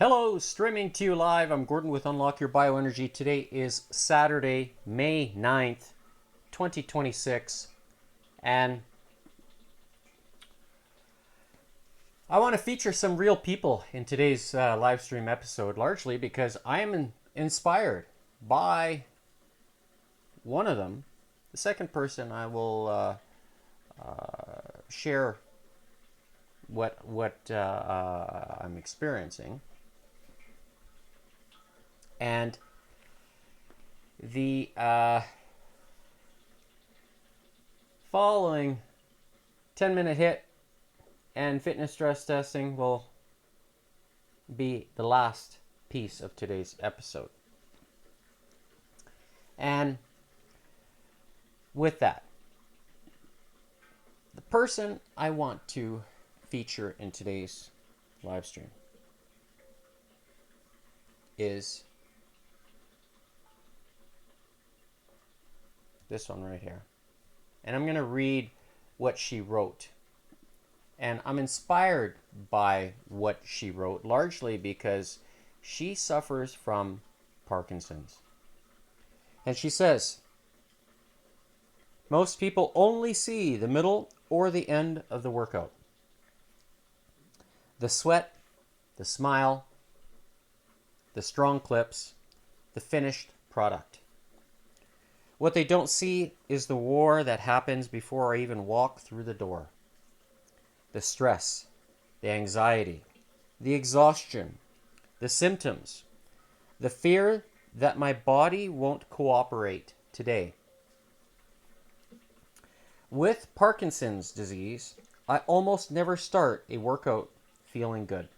Hello, streaming to you live. I'm Gordon with Unlock Your Bioenergy. Today is Saturday, May 9th, 2026. And I want to feature some real people in today's live stream episode, largely because I am inspired by one of them. The second person, I will share what I'm experiencing. And the following 10-minute HIIT and fitness stress testing will be the last piece of today's episode. And with that, the person I want to feature in today's live stream is this one right here. And I'm going to read what she wrote. And I'm inspired by what she wrote, largely because she suffers from Parkinson's. And she says, most people only see the middle or the end of the workout. The sweat, the smile, the strong clips, the finished product. What they don't see is the war that happens before I even walk through the door. The stress, the anxiety, the exhaustion, the symptoms, the fear that my body won't cooperate today. With Parkinson's disease, I almost never start a workout feeling good.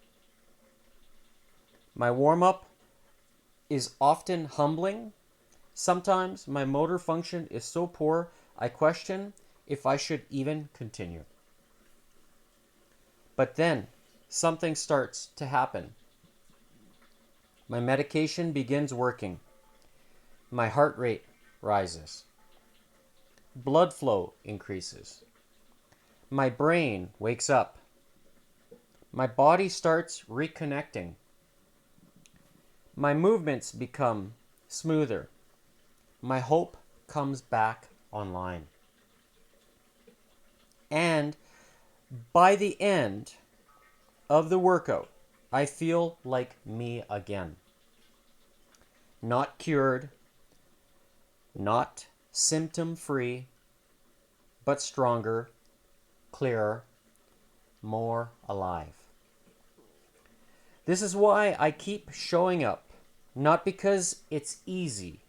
My warm-up is often humbling. Sometimes my motor function is so poor, I question if I should even continue. But then something starts to happen. My medication begins working. My heart rate rises. Blood flow increases. My brain wakes up. My body starts reconnecting. My movements become smoother. My hope comes back online. And by the end of the workout, I feel like me again. Not cured, not symptom-free, but stronger, clearer, more alive. This is why I keep showing up, not because it's easy,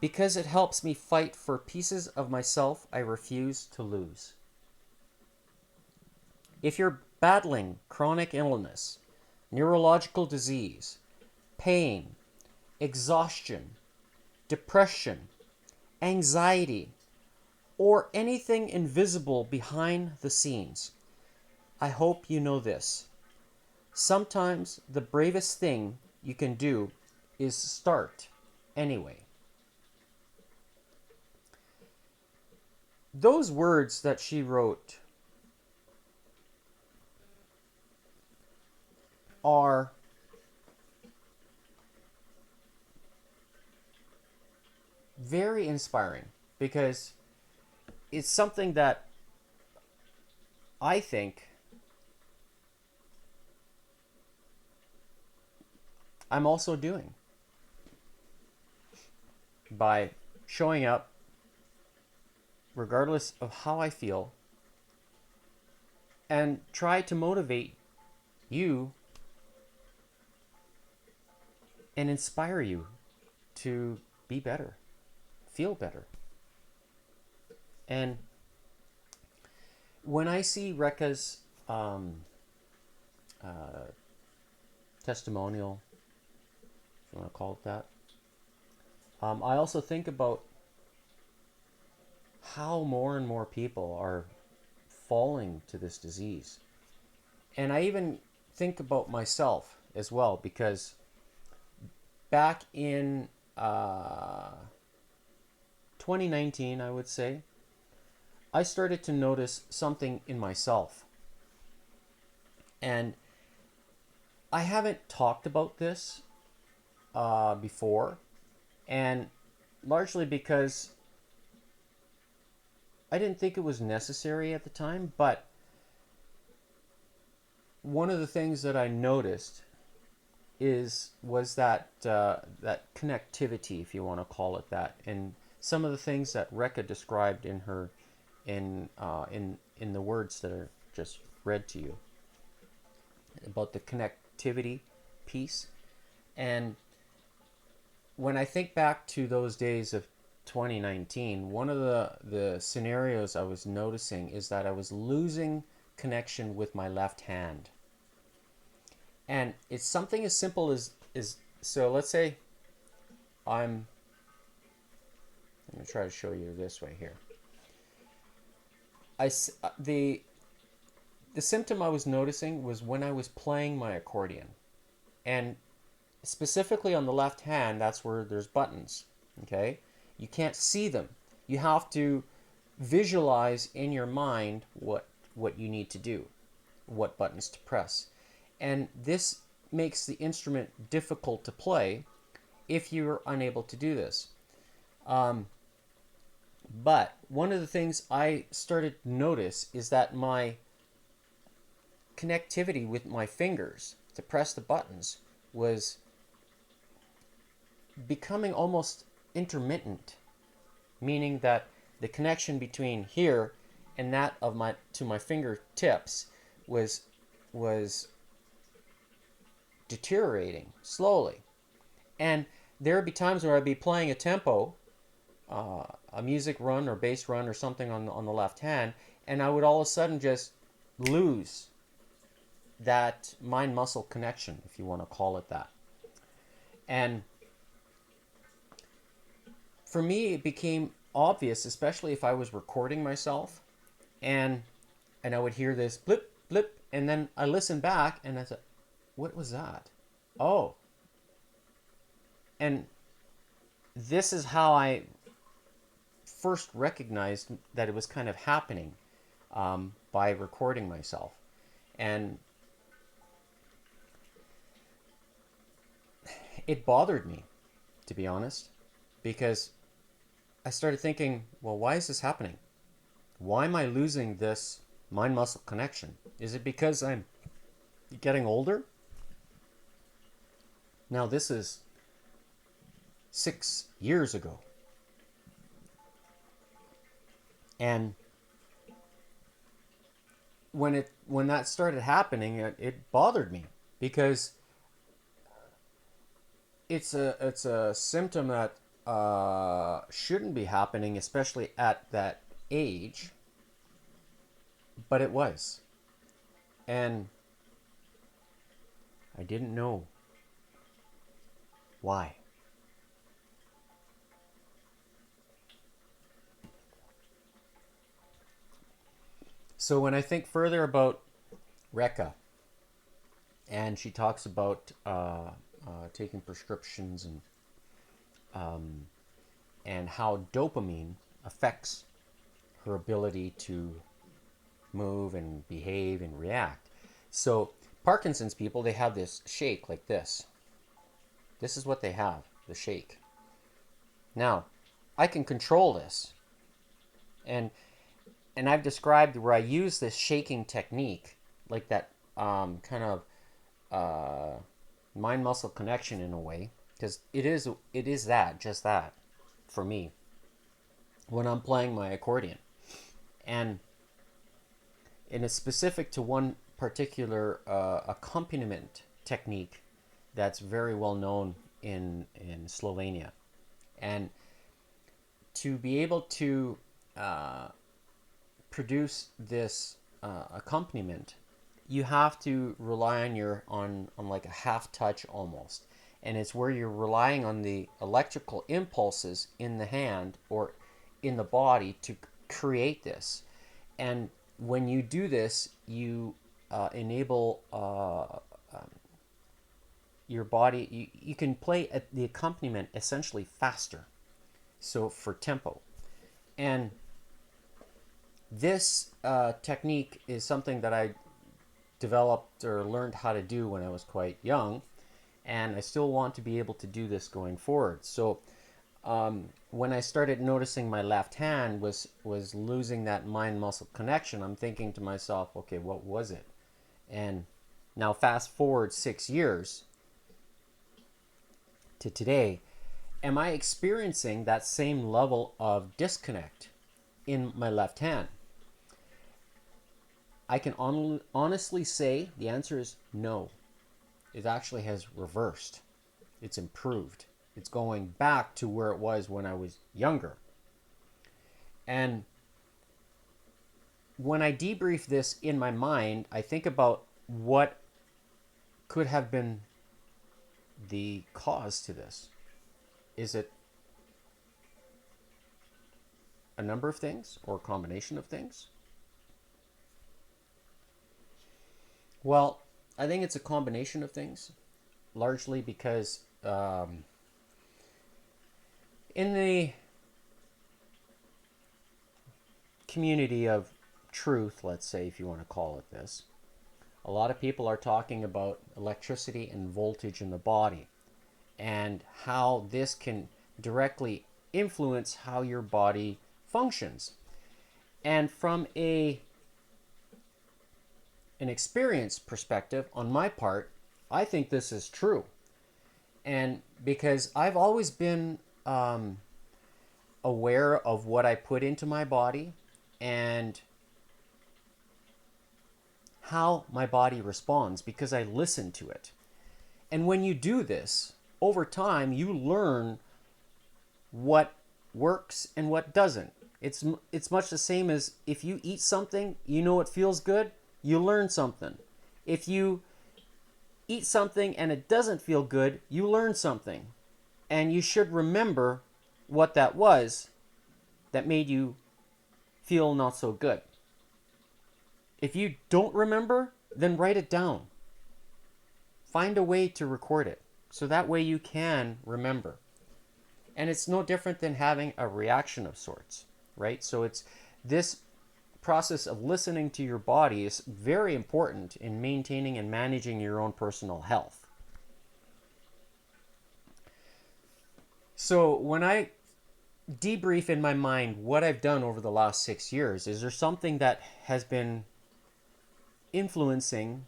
because it helps me fight for pieces of myself I refuse to lose. If you're battling chronic illness, neurological disease, pain, exhaustion, depression, anxiety, or anything invisible behind the scenes, I hope you know this. Sometimes the bravest thing you can do is start anyway. Those words that she wrote are very inspiring because it's something that I think I'm also doing by showing up regardless of how I feel and try to motivate you and inspire you to be better, feel better. And when I see Rekha's testimonial, if you want to call it that, I also think about how more and more people are falling to this disease. And I even think about myself as well, because back in 2019, I would say, I started to notice something in myself. And I haven't talked about this before, and largely because I didn't think it was necessary at the time, but one of the things that I noticed was that that connectivity, if you want to call it that, and some of the things that Rekha described in her in the words that are just read to you about the connectivity piece. And when I think back to those days of 2019, one of the scenarios I was noticing is that I was losing connection with my left hand. And it's something as simple as so let's say I'm going to try to show you this way here. The symptom I was noticing was when I was playing my accordion. And specifically on the left hand, that's where there's buttons, okay? You can't see them. You have to visualize in your mind what you need to do, what buttons to press. And this makes the instrument difficult to play if you're unable to do this. But one of the things I started to notice is that my connectivity with my fingers to press the buttons was becoming almost intermittent, meaning that the connection between here and that of my fingertips was deteriorating slowly. And there would be times where I'd be playing a tempo, a music run or bass run or something on the left hand, and I would all of a sudden just lose that mind muscle connection, if you want to call it that. And for me, it became obvious, especially if I was recording myself, and I would hear this blip blip, and then I listened back and I said, what was that? Oh. And this is how I first recognized that it was kind of happening, by recording myself. And it bothered me, to be honest, because I started thinking, well, why is this happening? Why am I losing this mind muscle connection? Is it because I'm getting older? Now, this is 6 years ago. And when that started happening, it bothered me, because it's a symptom that shouldn't be happening, especially at that age, but it was. And I didn't know why. So when I think further about Rekha, and she talks about taking prescriptions and how dopamine affects her ability to move and behave and react. So Parkinson's people, they have this shake like this. This is what they have, the shake. Now, I can control this. And I've described where I use this shaking technique, like that kind of mind muscle connection in a way, because it is that, just that, for me, when I'm playing my accordion. And it's specific to one particular accompaniment technique that's very well known in Slovenia. And to be able to produce this accompaniment, you have to rely on like a half touch almost. And it's where you're relying on the electrical impulses in the hand or in the body to create this. And when you do this, you enable your body, you can play the accompaniment essentially faster, so for tempo. And this technique is something that I developed or learned how to do when I was quite young, and I still want to be able to do this going forward. So when I started noticing my left hand was losing that mind muscle connection, I'm thinking to myself, okay, what was it? And now fast forward 6 years to today, am I experiencing that same level of disconnect in my left hand? I can honestly say the answer is no. It actually has reversed. It's improved. It's going back to where it was when I was younger. And when I debrief this in my mind, I think about what could have been the cause to this. Is it a number of things or a combination of things? Well, I think it's a combination of things, largely because in the community of truth, let's say, if you want to call it this, a lot of people are talking about electricity and voltage in the body and how this can directly influence how your body functions. And from an experience perspective, on my part, I think this is true. And because I've always been aware of what I put into my body and how my body responds, because I listen to it. And when you do this, over time, you learn what works and what doesn't. It's much the same as if you eat something, you know it feels good, you learn something. If you eat something and it doesn't feel good, you learn something. And you should remember what that was that made you feel not so good. If you don't remember, then write it down. Find a way to record it so that way you can remember. And it's no different than having a reaction of sorts, right? So it's this process of listening to your body is very important in maintaining and managing your own personal health. So when I debrief in my mind what I've done over the last 6 years, is there something that has been influencing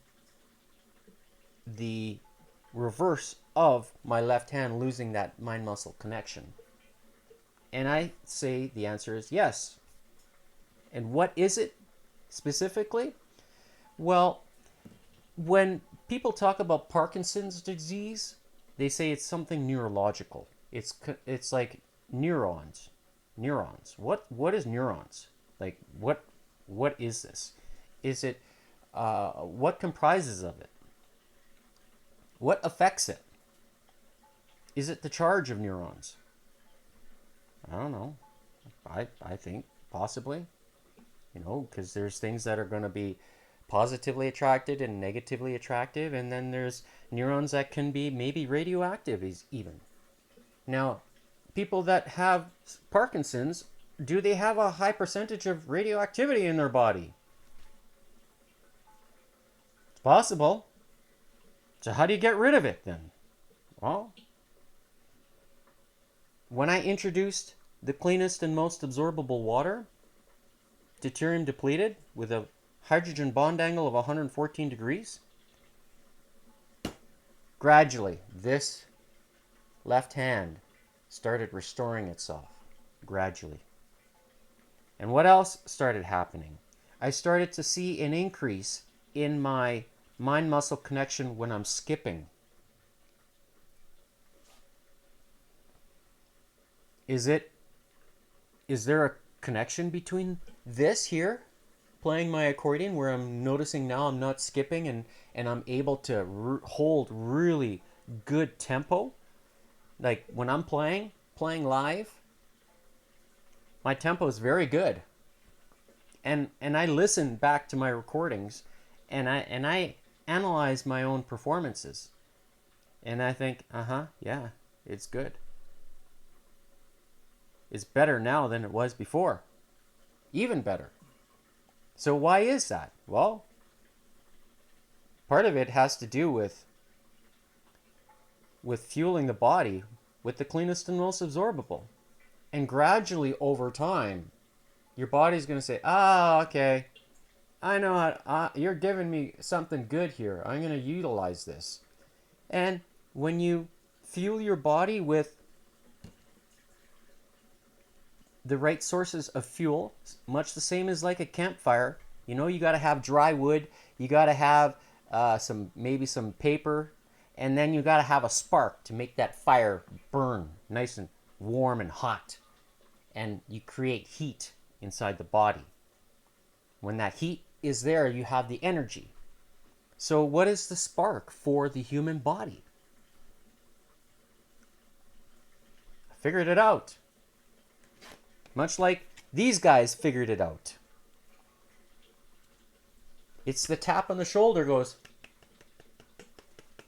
the reverse of my left hand losing that mind muscle connection? And I say the answer is yes. And what is it specifically? Well, when people talk about Parkinson's disease, they say it's something neurological. It's like neurons. What is neurons? Like what is this? Is it what comprises of it? What affects it? Is it the charge of neurons? I don't know. I think possibly. Because there's things that are going to be positively attracted and negatively attractive, and then there's neurons that can be maybe radioactive even. Now, people that have Parkinson's, do they have a high percentage of radioactivity in their body? It's possible. So how do you get rid of it then? Well, when I introduced the cleanest and most absorbable water, deuterium depleted, with a hydrogen bond angle of 114 degrees, gradually this left hand started restoring itself, gradually. And what else started happening? I started to see an increase in my mind muscle connection when I'm skipping. Is there a connection between this here, playing my accordion, where I'm noticing now I'm not skipping and I'm able to hold really good tempo? Like when I'm playing live, my tempo is very good. And I listen back to my recordings and I analyze my own performances. And I think, yeah, it's good. It's better now than it was before. Even better. So why is that? Well, part of it has to do with fueling the body with the cleanest and most absorbable. And gradually over time, your body's going to say, okay, I know how, you're giving me something good here. I'm going to utilize this. And when you fuel your body with the right sources of fuel, much the same as like a campfire, you got to have dry wood, you got to have maybe some paper, and then you got to have a spark to make that fire burn nice and warm and hot. And you create heat inside the body. When that heat is there, you have the energy. So what is the spark for the human body? I figured it out. Much like these guys figured it out. It's the tap on the shoulder goes,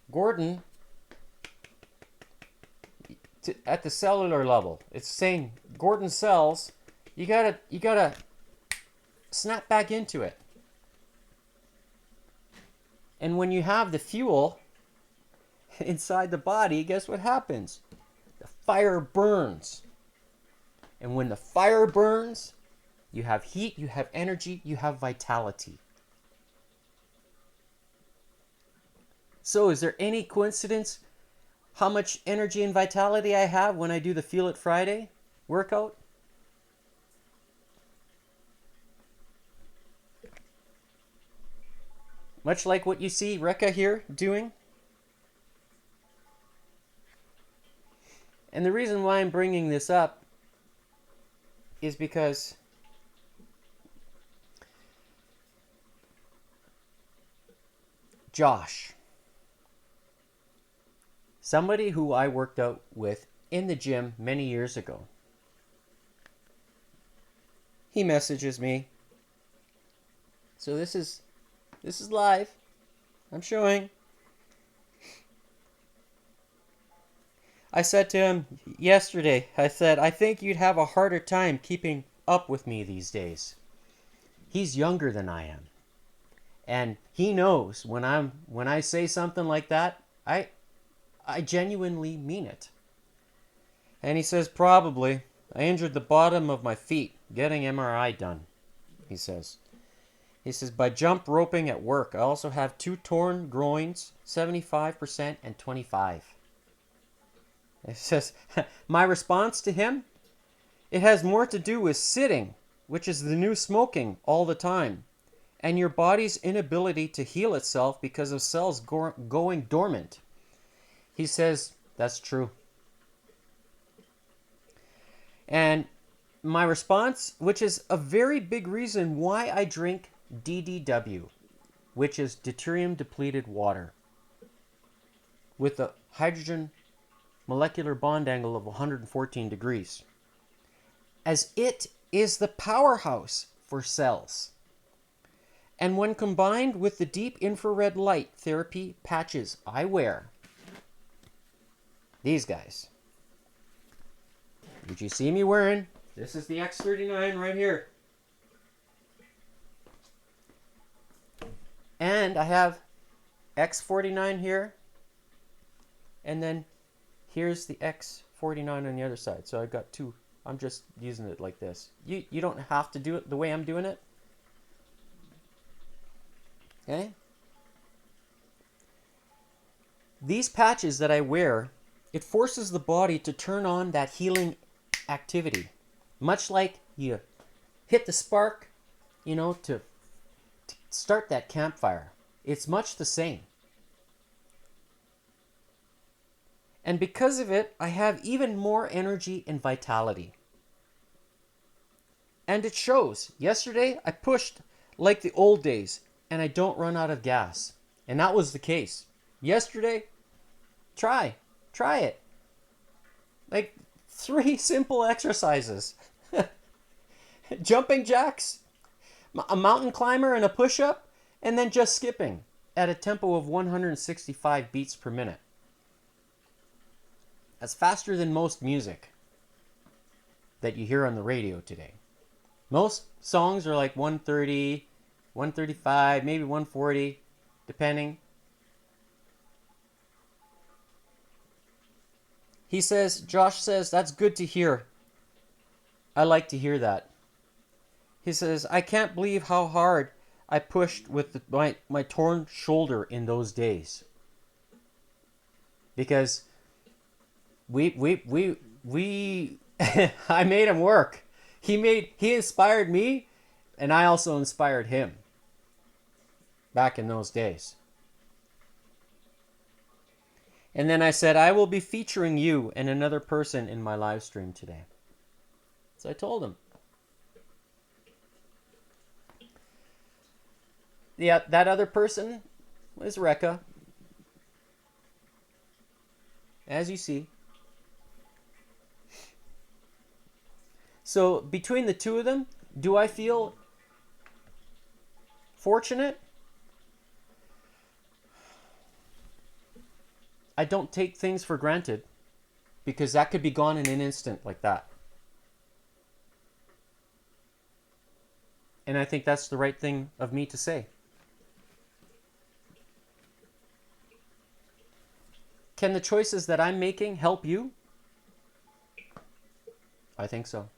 Gordon, at the cellular level, it's saying, Gordon cells, you gotta snap back into it. And when you have the fuel inside the body, guess what happens? The fire burns. And when the fire burns, you have heat, you have energy, you have vitality. So is there any coincidence how much energy and vitality I have when I do the Feel It Friday workout? Much like what you see Rekha here doing. And the reason why I'm bringing this up is because Josh, somebody who I worked out with in the gym many years ago, he messages me. So this is live. I'm showing. I said to him yesterday, I said, I think you'd have a harder time keeping up with me these days. He's younger than I am. And he knows when I say something like that, I genuinely mean it. And he says, probably. I injured the bottom of my feet getting MRI done, he says. He says, by jump roping at work, I also have 2 torn groins, 75% and 25%. It says, my response to him, it has more to do with sitting, which is the new smoking all the time, and your body's inability to heal itself because of cells going dormant. He says, that's true. And my response, which is a very big reason why I drink DDW, which is deuterium depleted water, with a hydrogen molecular bond angle of 114 degrees, as it is the powerhouse for cells. And when combined with the deep infrared light therapy patches I wear, these guys, which you see me wearing, this is the X39 right here. And I have X49 here, and then here's the X49 on the other side. So I've got 2. I'm just using it like this. You don't have to do it the way I'm doing it. Okay? These patches that I wear, it forces the body to turn on that healing activity. Much like you hit the spark, to start that campfire. It's much the same. And because of it, I have even more energy and vitality. And it shows. Yesterday, I pushed like the old days, and I don't run out of gas. And that was the case. Yesterday, try it. Like 3 simple exercises. Jumping jacks, a mountain climber and a push-up, and then just skipping at a tempo of 165 beats per minute. That's faster than most music that you hear on the radio today. Most songs are like 130, 135, maybe 140, depending. He says, Josh says, that's good to hear. I like to hear that. He says, I can't believe how hard I pushed with my torn shoulder in those days. Because we I made him work. He inspired me, and I also inspired him back in those days. And then I said, I will be featuring you and another person in my live stream today. So I told him. Yeah, that other person was Rekka. As you see. So between the two of them, do I feel fortunate? I don't take things for granted, because that could be gone in an instant like that. And I think that's the right thing of me to say. Can the choices that I'm making help you? I think so.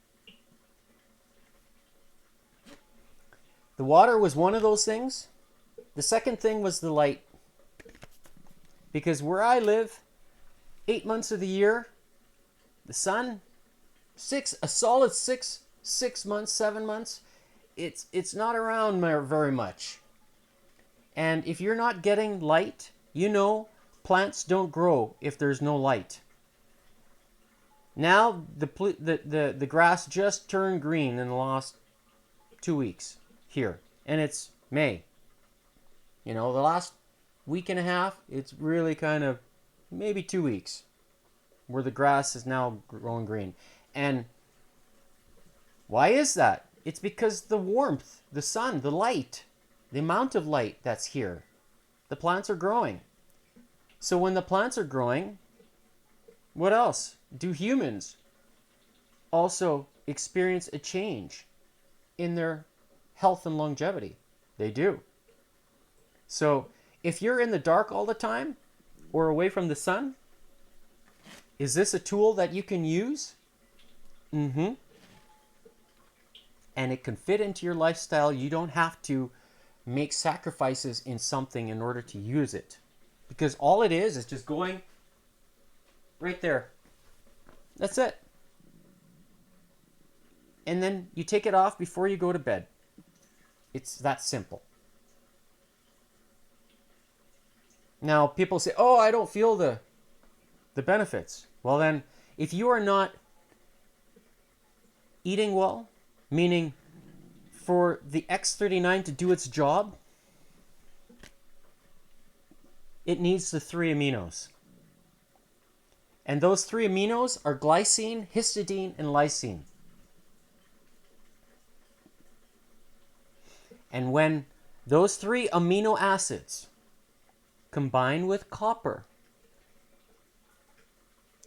The water was one of those things. The second thing was the light. Because where I live, 8 months of the year, the sun, a solid six months, 7 months, it's not around very much. And if you're not getting light, you know, plants don't grow if there's no light. Now the grass just turned green in the last 2 weeks here, and it's May. You know, the last week and a half, it's really kind of maybe 2 weeks where the grass is now growing green. And why is that? It's because the warmth, the sun, the light, the amount of light that's here. The plants are growing. So when the plants are growing, what else? Do humans also experience a change in their health and longevity? They do. So if you're in the dark all the time or away from the sun, is this a tool that you can use? Mm-hmm. And it can fit into your lifestyle. You don't have to make sacrifices in something in order to use it. Because all it is just going right there. That's it. And then you take it off before you go to bed. It's that simple. Now, people say, oh, I don't feel the benefits. Well then, if you are not eating well, meaning for the X39 to do its job, it needs the 3 aminos. And those 3 aminos are glycine, histidine, and lysine. And when those 3 amino acids combine with copper,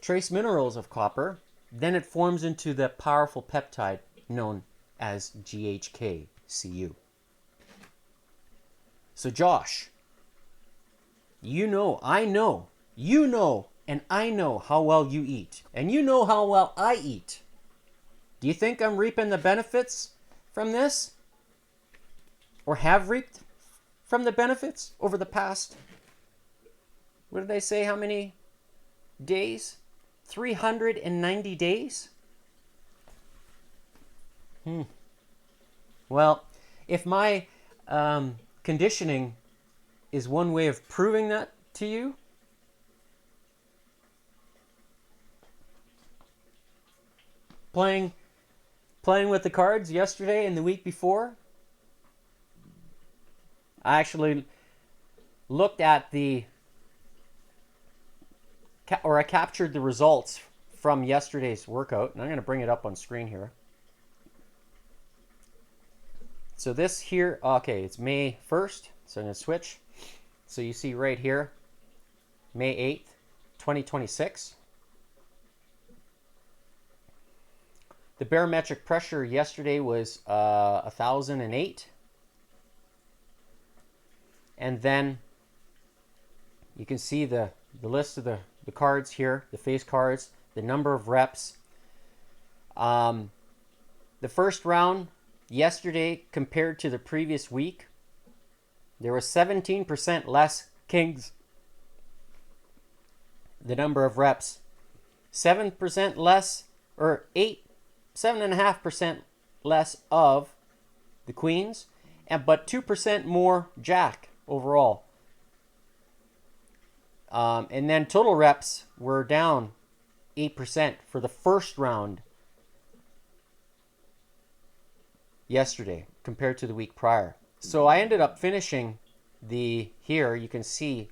trace minerals of copper, then it forms into the powerful peptide known as GHK-Cu. So Josh, you know, I know, you know, and I know how well you eat. And you know how well I eat. Do you think I'm reaping the benefits from this? Or have reaped from the benefits over the past, what did they say, how many days? 390 days? Well, if my conditioning is one way of proving that to you, playing with the cards yesterday and the week before, I actually looked at I captured the results from yesterday's workout, and I'm going to bring it up on screen here. So this here, okay, it's May 1st, so I'm going to switch. So you see right here, May 8th, 2026. The barometric pressure yesterday was 1,008. And then you can see the list of the the cards here, the face cards, the number of reps. The first round yesterday compared to the previous week, there was 17% less kings. The number of reps, 7% less, or 7.5% less of the queens, but 2% more jack overall. And then total reps were down 8% for the first round yesterday compared to the week prior. So I ended up finishing here you can see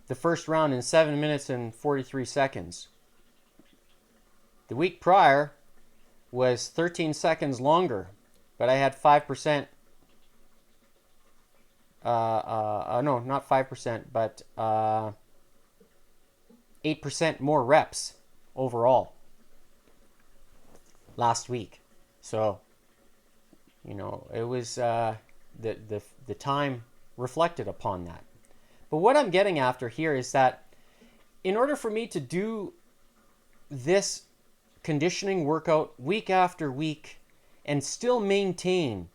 the first round in 7 minutes and 43 seconds. The week prior was 13 seconds longer, but I had 5%. No, not 5%, but 8% more reps overall last week. So, it was the time reflected upon that. But what I'm getting after here is that in order for me to do this conditioning workout week after week and still maintain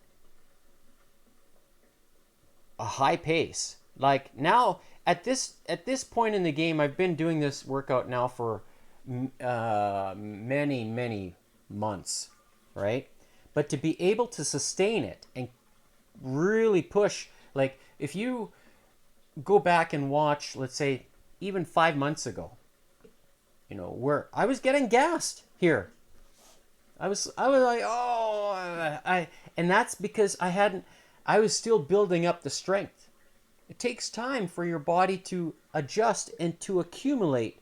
a high pace, like now at this point in the game, I've been doing this workout now for many months, right? But to be able to sustain it and really push, like if you go back and watch, let's say even 5 months ago, where I was getting gassed here. I was like, and that's because I was still building up the strength. It takes time for your body to adjust and to accumulate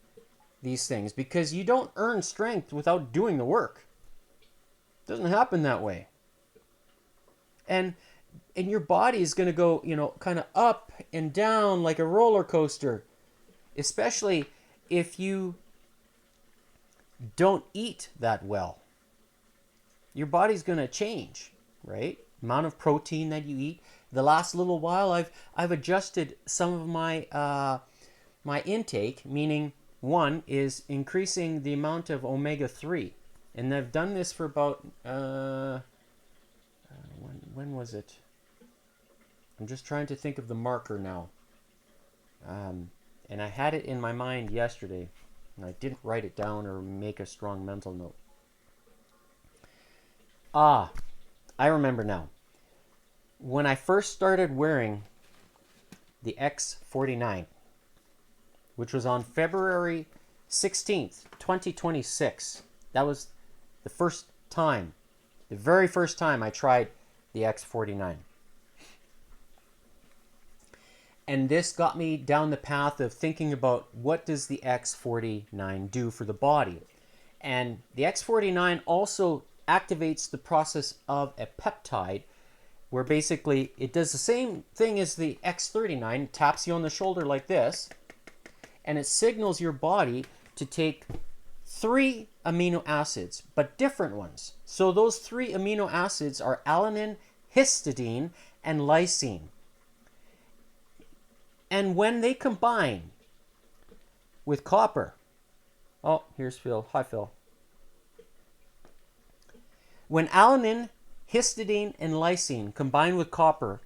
these things because you don't earn strength without doing the work. It doesn't happen that way. And your body is going to go, kind of up and down like a roller coaster, especially if you don't eat that well. Your body's going to change, right? Amount of protein that you eat. The last little while, I've adjusted some of my my intake, meaning one is increasing the amount of omega-3, and I've done this for about when was it? I'm just trying to think of the marker now. And I had it in my mind yesterday, and I didn't write it down or make a strong mental note. I remember now. When I first started wearing the X49, which was on February 16th, 2026, that was the first time, the very first time I tried the X49. And this got me down the path of thinking about what does the X49 do for the body. And the X49 also activates the process of a peptide where basically it does the same thing as the X39, taps you on the shoulder like this, and it signals your body to take 3 amino acids, but different ones. So those 3 amino acids are alanine, histidine, and lysine. And when they combine with copper, here's Phil. Hi, Phil. When alanine, histidine, and lysine combine with copper,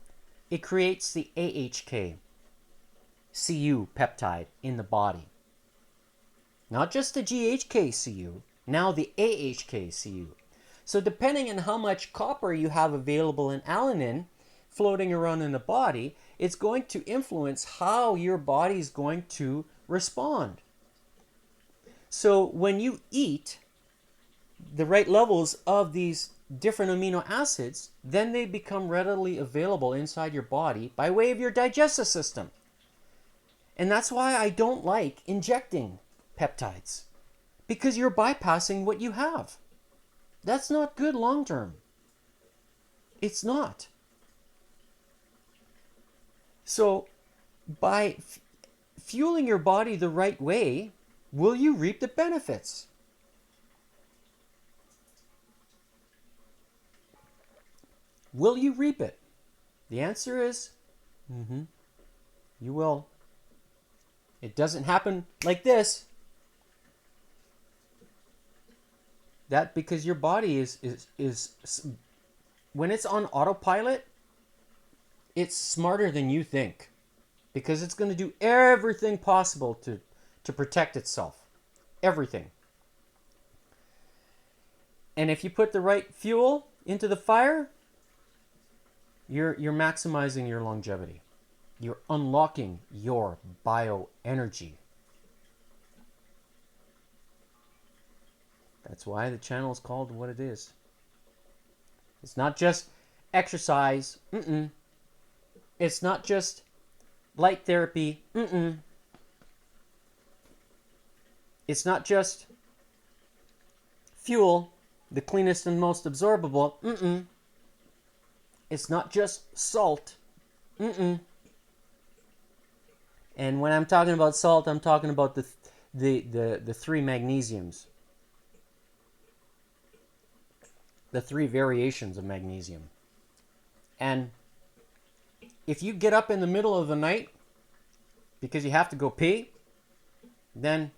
it creates the AHK CU peptide in the body. Not just the GHK CU, now the AHK CU. So depending on how much copper you have available in alanine floating around in the body, it's going to influence how your body is going to respond. So when you eat the right levels of these different amino acids, then they become readily available inside your body by way of your digestive system. And that's why I don't like injecting peptides, because you're bypassing what you have. That's not good long term. It's not. So by fueling your body the right way, will you reap the benefits? Will you reap it? The answer is, you will. It doesn't happen like this. That because your body is when it's on autopilot, it's smarter than you think, because it's going to do everything possible to protect itself. Everything. And if you put the right fuel into the fire, you're maximizing your longevity. You're unlocking your bioenergy. That's why the channel is called what it is. It's not just exercise. It's not just light therapy. It's not just fuel, the cleanest and most absorbable. It's not just salt. And when I'm talking about salt, I'm talking about the 3 magnesiums. The 3 variations of magnesium. And if you get up in the middle of the night because you have to go pee, then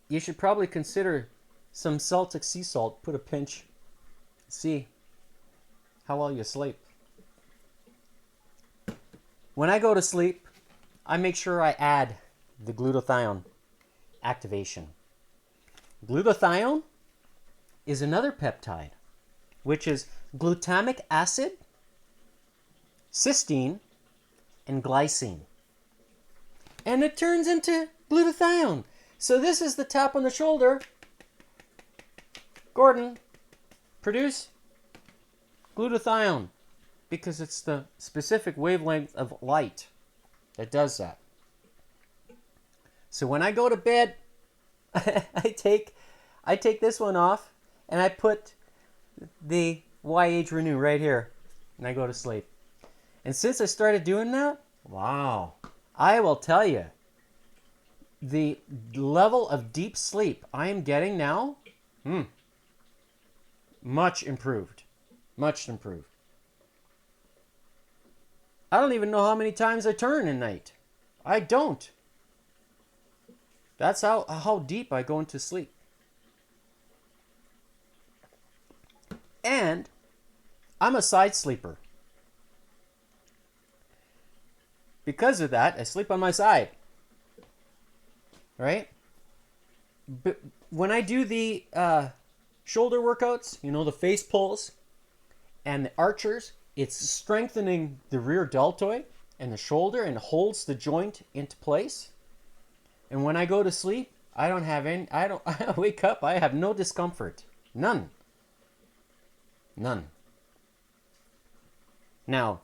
you should probably consider some Celtic sea salt. Put a pinch. See how well you sleep. When I go to sleep, I make sure I add the glutathione activation. Glutathione is another peptide, which is glutamic acid, cysteine, and glycine. And it turns into glutathione. So this is the tap on the shoulder. Gordon, produce glutathione, because it's the specific wavelength of light that does that. So when I go to bed, I take this one off, and I put the YH Renew right here, and I go to sleep. And since I started doing that, wow, I will tell you, the level of deep sleep I am getting now, much improved. Much improved. I don't even know how many times I turn in night. I don't. That's how deep I go into sleep. And I'm a side sleeper. Because of that, I sleep on my side. Right? But when I do the shoulder workouts, you know, the face pulls and the archers, it's strengthening the rear deltoid and the shoulder and holds the joint into place. And when I go to sleep, I wake up, I have no discomfort. None. Now,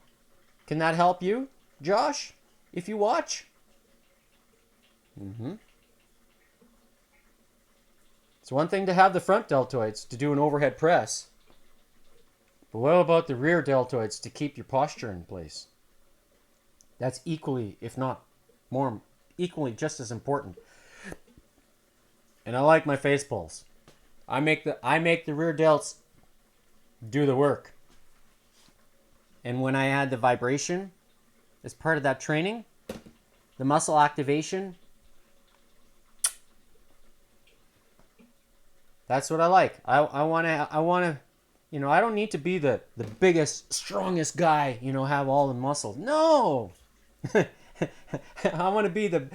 can that help you, Josh, if you watch? It's one thing to have the front deltoids to do an overhead press. But what about the rear deltoids to keep your posture in place? That's equally, if not more, equally just as important. And I like my face pulls. I make the rear delts do the work. And when I add the vibration as part of that training, the muscle activation, that's what I like. I want to, you know, I don't need to be the biggest, strongest guy, you know, have all the muscles. No. I want to be the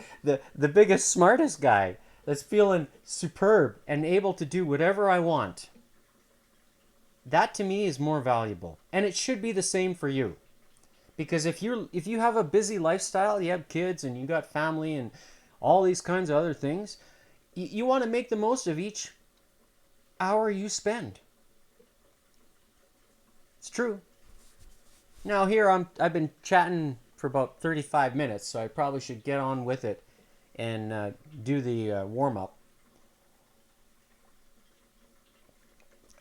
biggest, smartest guy that's feeling superb and able to do whatever I want. That to me is more valuable. And it should be the same for you. Because if you have a busy lifestyle, you have kids and you got family and all these kinds of other things, you want to make the most of each hour you spend. It's true. Now here I've been chatting for about 35 minutes, so I probably should get on with it and do the warm-up.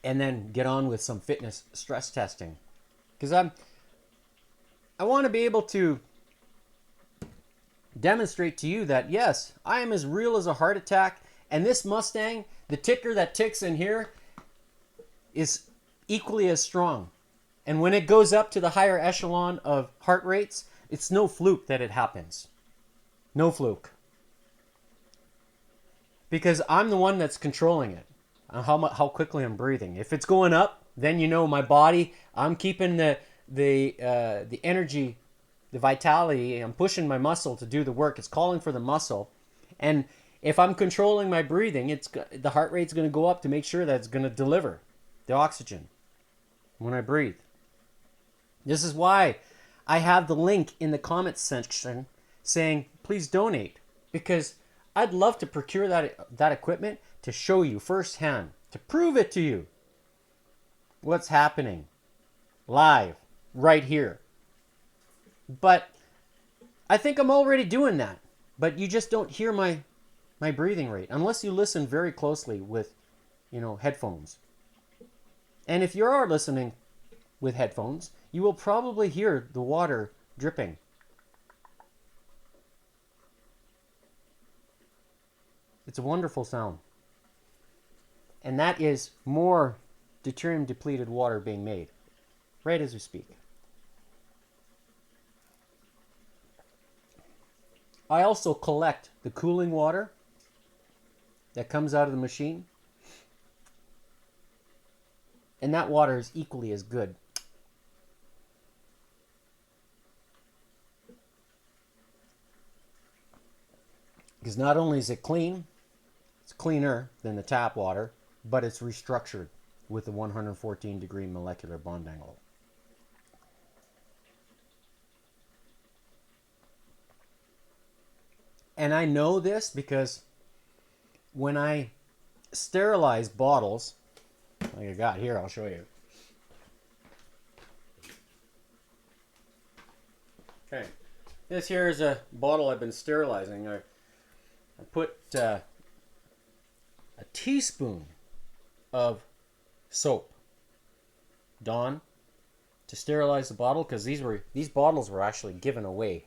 And then get on with some fitness stress testing. Because I want to be able to demonstrate to you that, yes, I am as real as a heart attack. And this Mustang, the ticker that ticks in here, is equally as strong. And when it goes up to the higher echelon of heart rates, it's no fluke that it happens. No fluke. because I'm the one that's controlling it. How quickly I'm breathing. If it's going up, then you know my body. I'm keeping the energy, the vitality. I'm pushing my muscle to do the work. It's calling for the muscle, and if I'm controlling my breathing, the heart rate's going to go up to make sure that it's going to deliver the oxygen when I breathe. This is why I have the link in the comments section saying please donate, because I'd love to procure that equipment to show you firsthand, to prove it to you what's happening live right here. But I think I'm already doing that, but you just don't hear my breathing rate unless you listen very closely with, headphones. And if you are listening with headphones, you will probably hear the water dripping. It's a wonderful sound. And that is more deuterium depleted water being made right as we speak. I also collect the cooling water that comes out of the machine. And that water is equally as good. Because not only is it clean, it's cleaner than the tap water, but it's restructured with a 114 degree molecular bond angle. And I know this because when I sterilize bottles, like I got here, I'll show you. Okay, this here is a bottle I've been sterilizing. I put a teaspoon of soap, Dawn, to sterilize the bottle, because these bottles were actually given away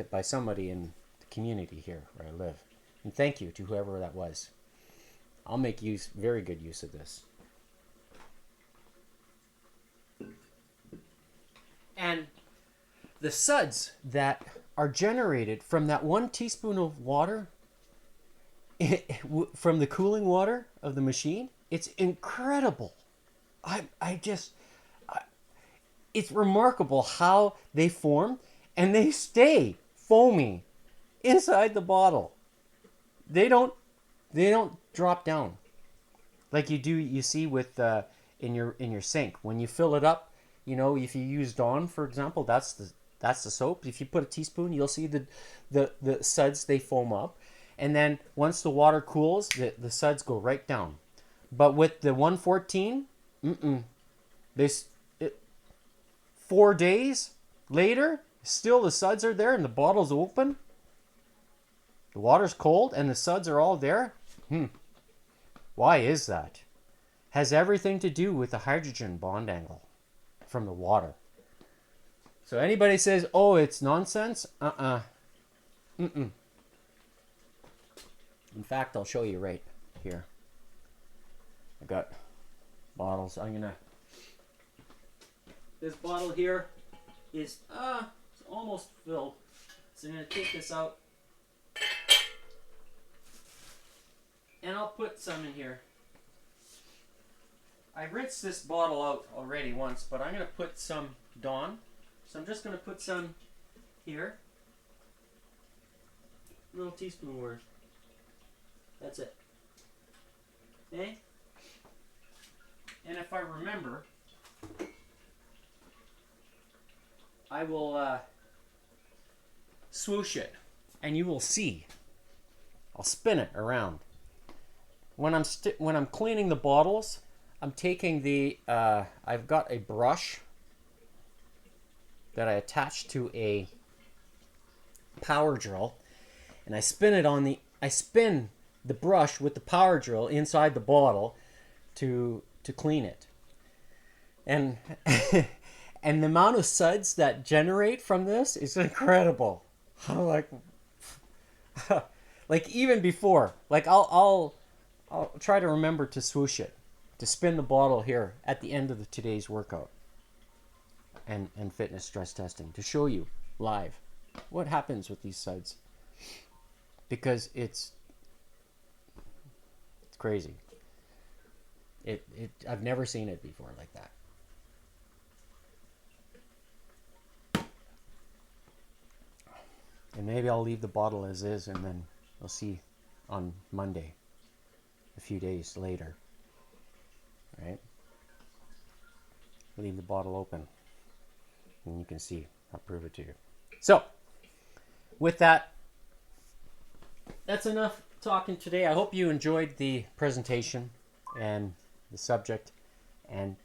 by somebody in the community here where I live. And thank you to whoever that was. I'll make very good use of this. And the suds that are generated from that 1 teaspoon of water, from the cooling water of the machine, it's incredible. It's remarkable how they form, and they stay foamy inside the bottle. They don't drop down like you see with in your sink when you fill it up. If you use Dawn, for example, that's the soap. If you put a teaspoon, you'll see the suds, they foam up, and then once the water cools, the suds go right down. But with the 114, 4 days later, still the suds are there and the bottle's open. The water's cold and the suds are all there. Why is that? Has everything to do with the hydrogen bond angle from the water. So anybody says, oh, it's nonsense? In fact, I'll show you right here. I got bottles. This bottle here is it's almost filled. So I'm gonna take this out. And I'll put some in here. I rinsed this bottle out already once, but I'm going to put some Dawn. So I'm just going to put some here. A little teaspoon worth. That's it. Okay? And if I remember, I will swoosh it, and you will see. I'll spin it around. When I'm cleaning the bottles, I'm taking I've got a brush that I attach to a power drill, and I spin the brush with the power drill inside the bottle to clean it. And and the amount of suds that generate from this is incredible. Like even before, I'll try to remember to swoosh it, to spin the bottle here at the end of today's workout and fitness stress testing, to show you live what happens with these suds, because it's crazy. I've never seen it before like that. And maybe I'll leave the bottle as is, and then we'll see on Monday, a few days later. Right? Leave the bottle open, and you can see. I'll prove it to you. So, with that, that's enough talking today. I hope you enjoyed the presentation and the subject. And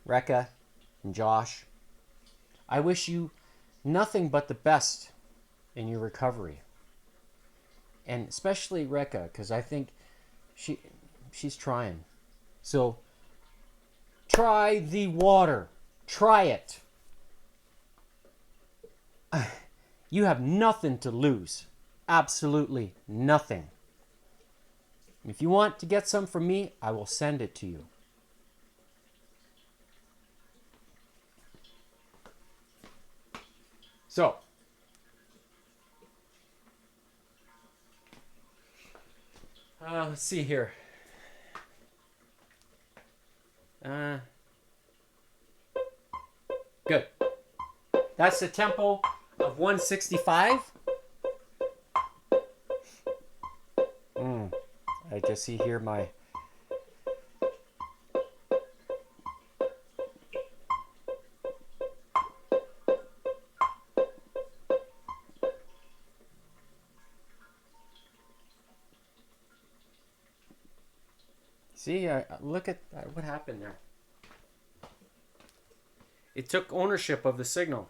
Rekha and Josh, I wish you nothing but the best in your recovery. And especially Rekha, because I think she's trying. So try the water. Try it. You have nothing to lose. Absolutely nothing. If you want to get some from me, I will send it to you. So, let's see here. Good. That's the tempo of 165. I just see here my see, look at what happened there. It took ownership of the signal.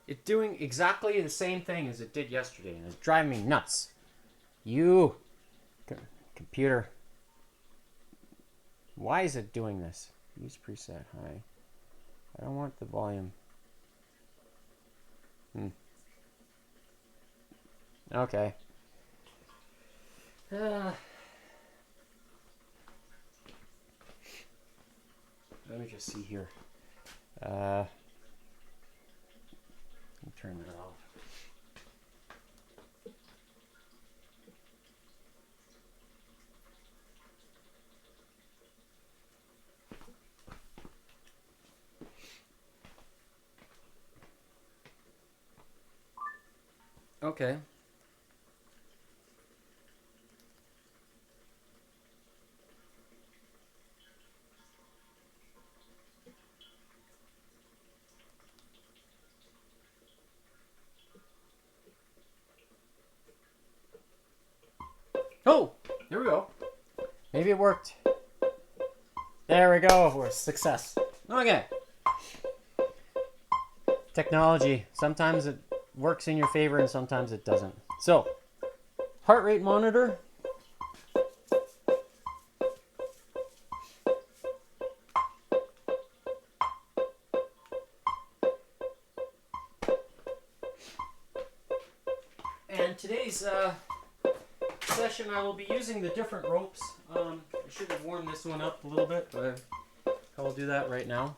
It's doing exactly the same thing as it did yesterday, and it's driving me nuts. You, computer, why is it doing this? Use preset high. I don't want the volume. Okay. Let me just see here. Let me turn that off. Okay. Oh, there we go. Maybe it worked. There we go. We're success. Okay. Technology. Sometimes it works in your favor and sometimes it doesn't. So, heart rate monitor. And today's session, I will be using the different ropes. I should have warmed this one up a little bit, but I will do that right now.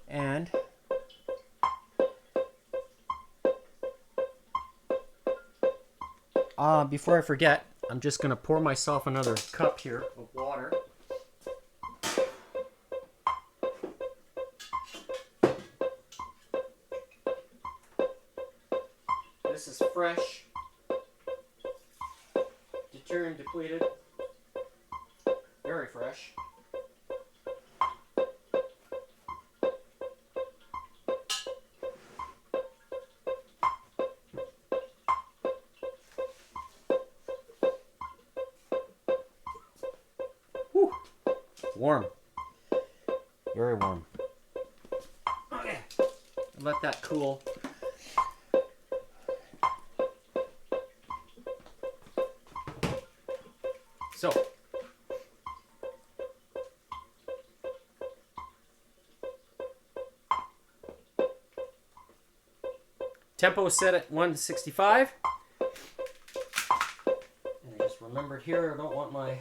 And before I forget, I'm just going to pour myself another cup here of water. This is fresh, deuterium depleted, very fresh. Whew. Warm, very warm. Okay, let that cool. So, tempo is set at 165. And I just remembered here, I don't want my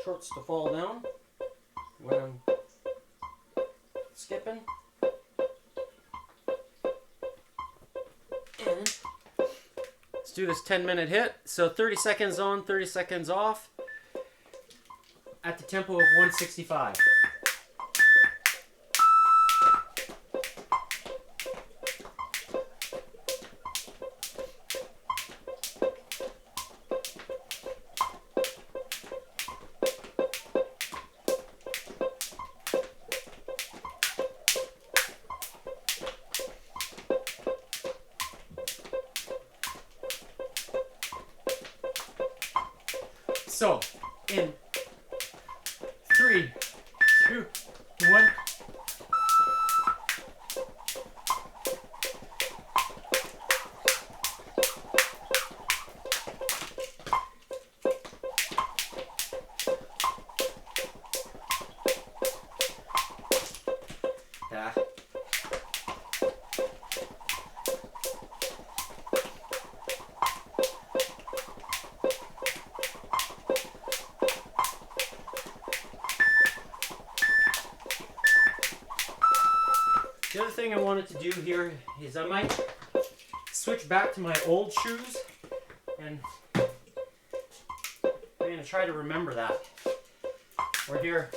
shorts to fall down when I'm skipping. And let's do this 10-minute HIIT. So 30 seconds on, 30 seconds off at the tempo of 165. So, in 3, 2, 1. Yeah. The other thing I wanted to do here is I might switch back to my old shoes, and I'm going to try to remember that. Or here,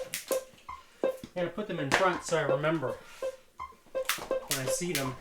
I'm going to put them in front so I remember when I see them.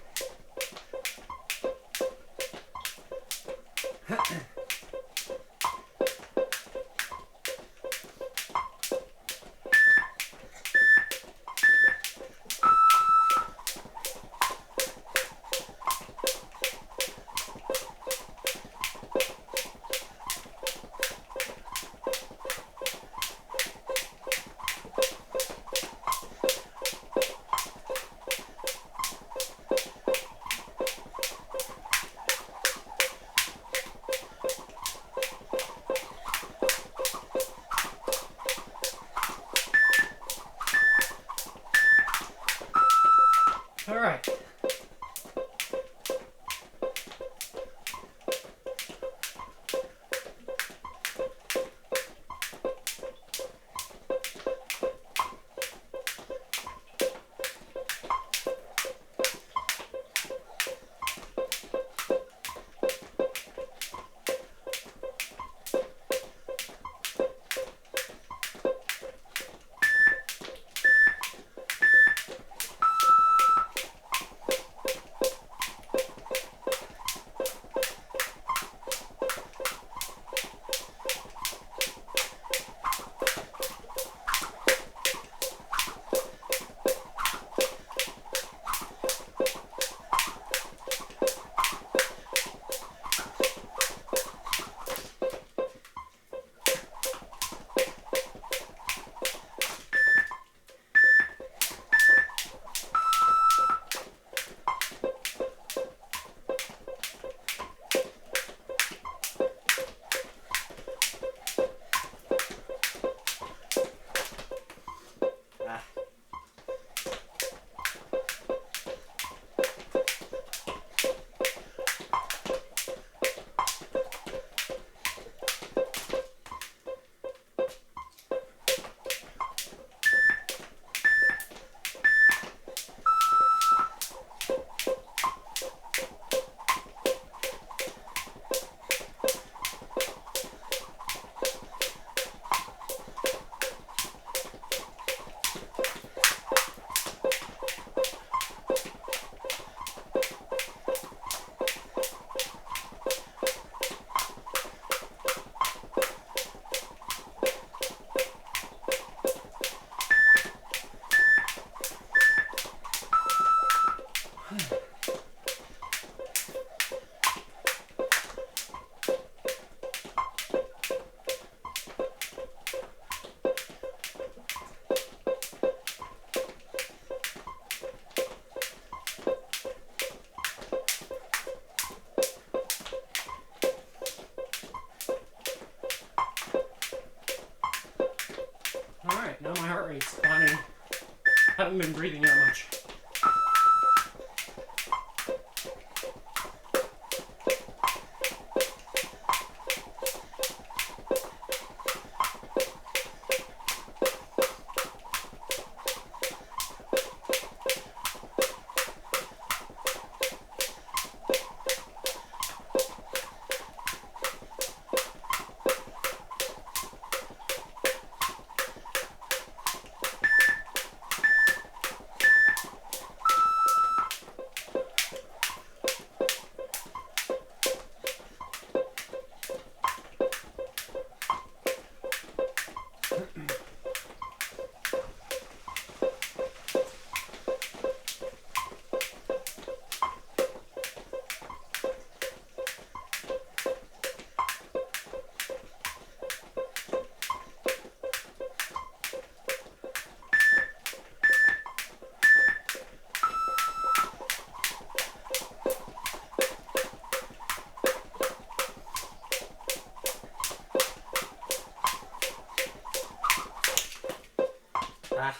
All right. Now my heart rate's climbing. I haven't been breathing that much. Ah.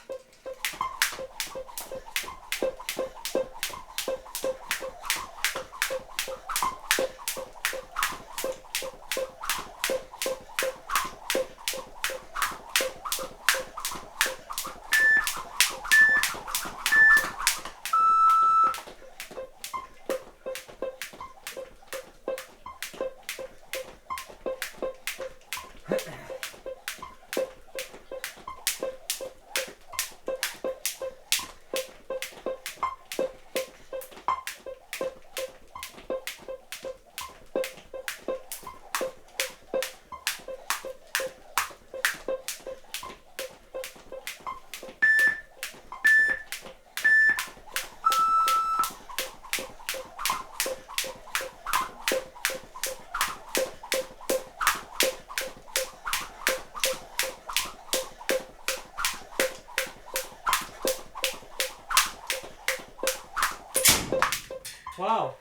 Wow.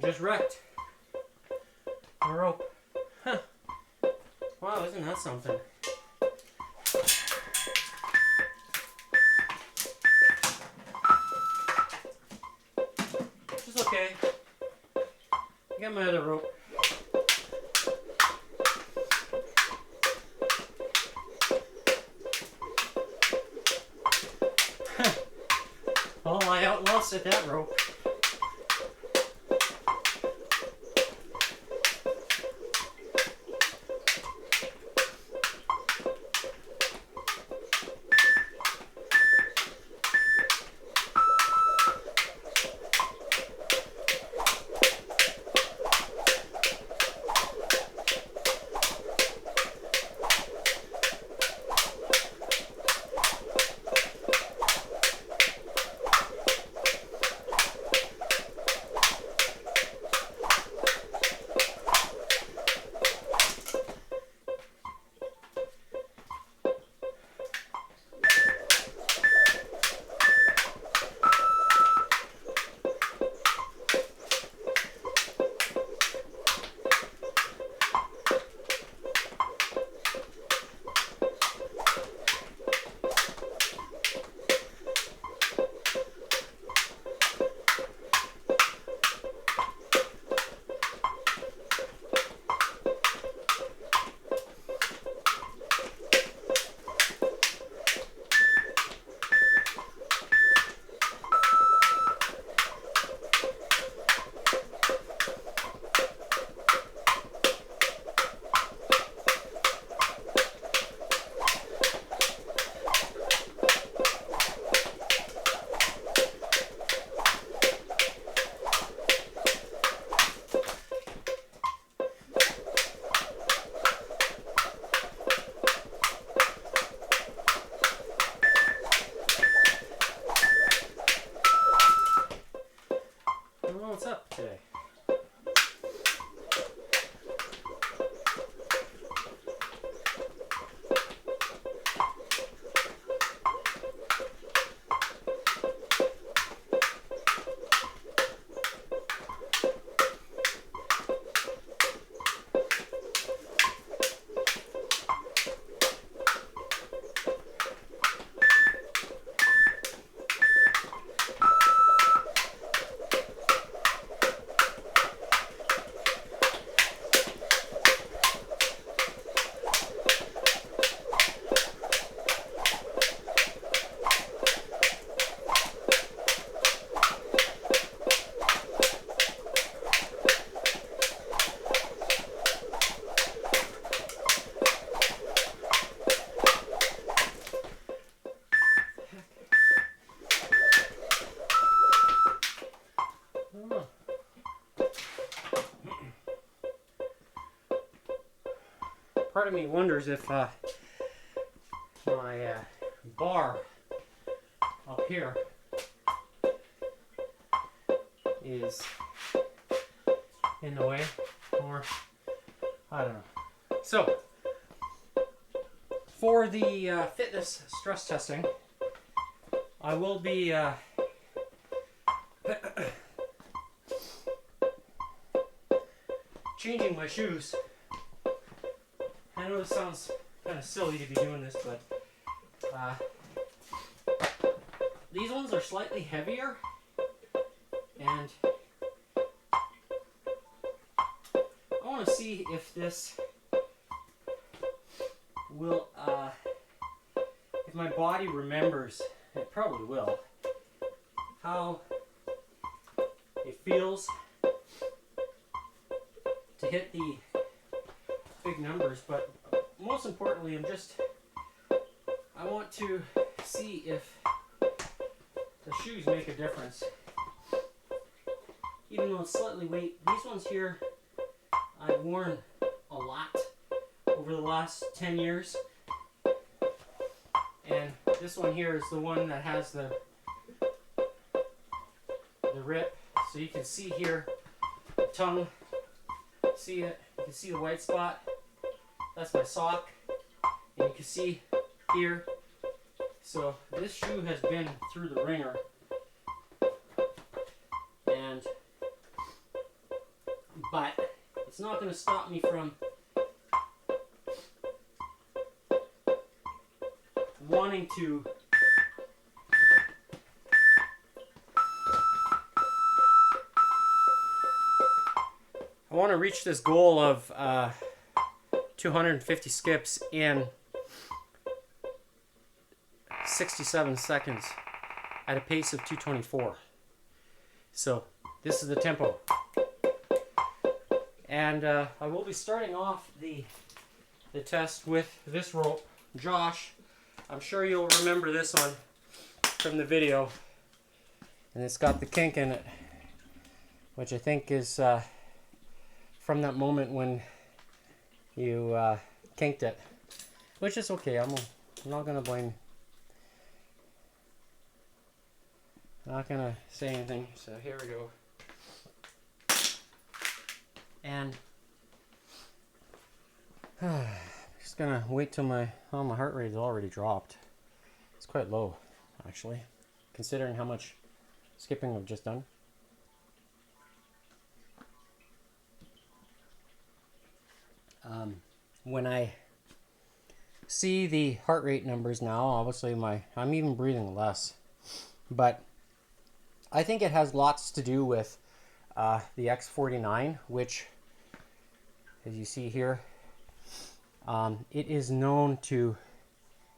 Just wrecked a rope. Huh. Wow, isn't that something? It's okay. I got my other rope. Oh, I outlasted that rope. What's up today? Part of me wonders if my bar up here is in the way, or I don't know. So, for the fitness stress testing, I will be changing my shoes. I know this sounds kind of silly to be doing this, but Uh, these ones are slightly heavier, and I want to see if this will, if my body remembers, it probably will, how it feels to hit the big numbers. But most importantly, I want to see if the shoes make a difference. Even though it's slightly weight, these ones here I've worn a lot over the last 10 years. And this one here is the one that has the rip. So you can see here the tongue. See it? You can see the white spot. That's my sock. And you can see here. So this shoe has been through the ringer. But it's not going to stop me from wanting to reach this goal of 250 skips in 67 seconds at a pace of 224. So this is the tempo. And I will be starting off the test with this rope. Josh, I'm sure you'll remember this one from the video. And it's got the kink in it, which I think is from that moment when you kinked it. Which is okay, I'm not going to blame. Not going to say anything, so here we go. And just gonna wait till my heart rate is already dropped. It's quite low, actually, considering how much skipping I've just done. When I see the heart rate numbers now, obviously I'm even breathing less, but I think it has lots to do with the X49, which, as you see here, it is known to,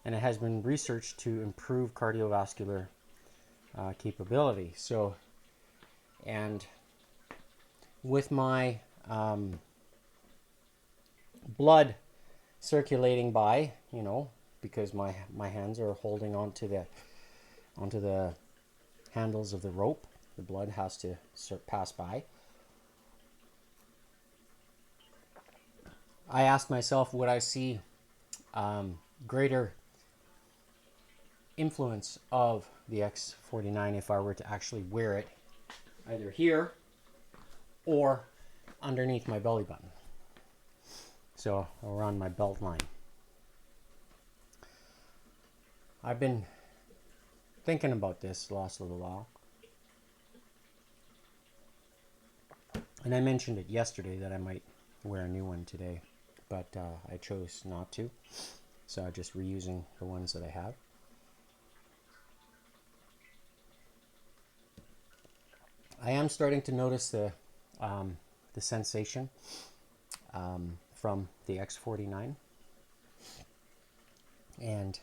and it has been researched to improve cardiovascular capability. So, and with my blood circulating by, because my hands are holding onto the handles of the rope, the blood has to pass by. I asked myself, would I see greater influence of the X49 if I were to actually wear it either here or underneath my belly button, so around my belt line. I've been thinking about this the last little while, and I mentioned it yesterday that I might wear a new one today, but I chose not to, so I'm just reusing the ones that I have. I am starting to notice the sensation from the X49, and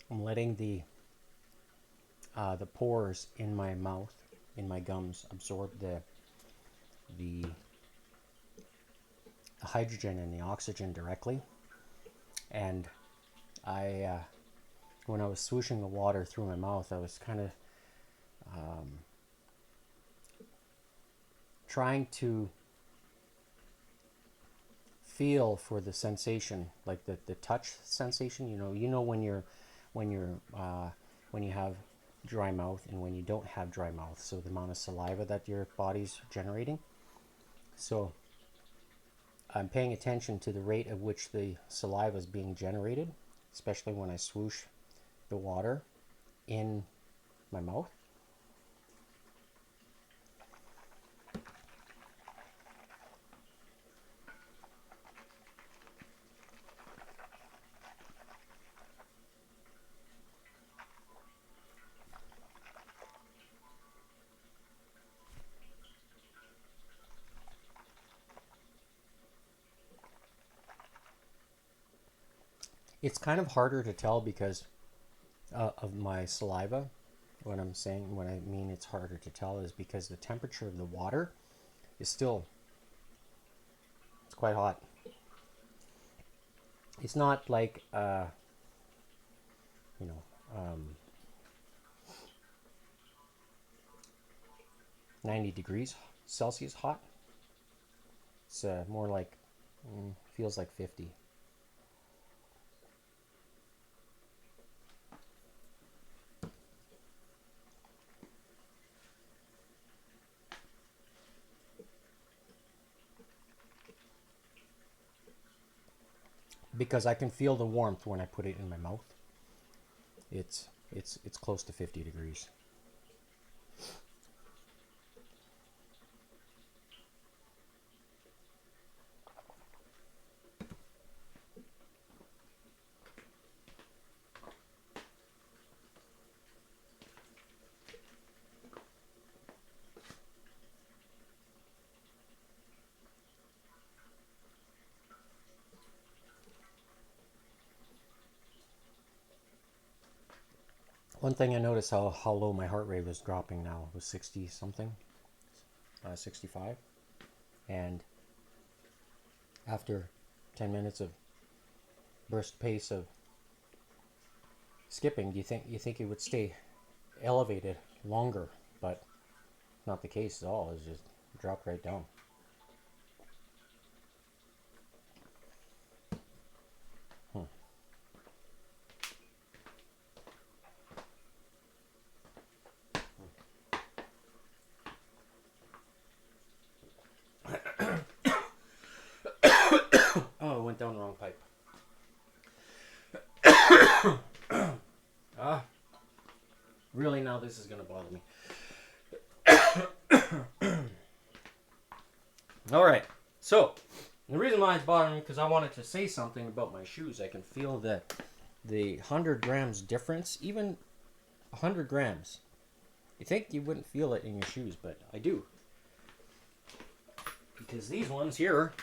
I'm letting the pores in my mouth, in my gums, absorb the hydrogen and the oxygen directly. And when I was swooshing the water through my mouth, I was kind of trying to feel for the sensation, like the touch sensation. When you have dry mouth and when you don't have dry mouth, so the amount of saliva that your body's generating. So I'm paying attention to the rate at which the saliva is being generated, especially when I swoosh the water in my mouth. It's kind of harder to tell because of my saliva. What I'm saying, when I mean it's harder to tell, is because the temperature of the water is still, it's quite hot. It's not like, 90 degrees Celsius hot. It's more like, feels like 50. Because I can feel the warmth when I put it in my mouth. It's close to 50 degrees. One thing I noticed how low my heart rate was dropping now. It was 60 something, 65. And after 10 minutes of burst pace of skipping, you think it would stay elevated longer, but not the case at all. It's just dropped right down. Oh, it went down the wrong pipe. Really, now this is going to bother me. All right. So, the reason why it's bothering me, because I wanted to say something about my shoes. I can feel that the 100 grams difference, even 100 grams. You think you wouldn't feel it in your shoes, but I do. Because these ones here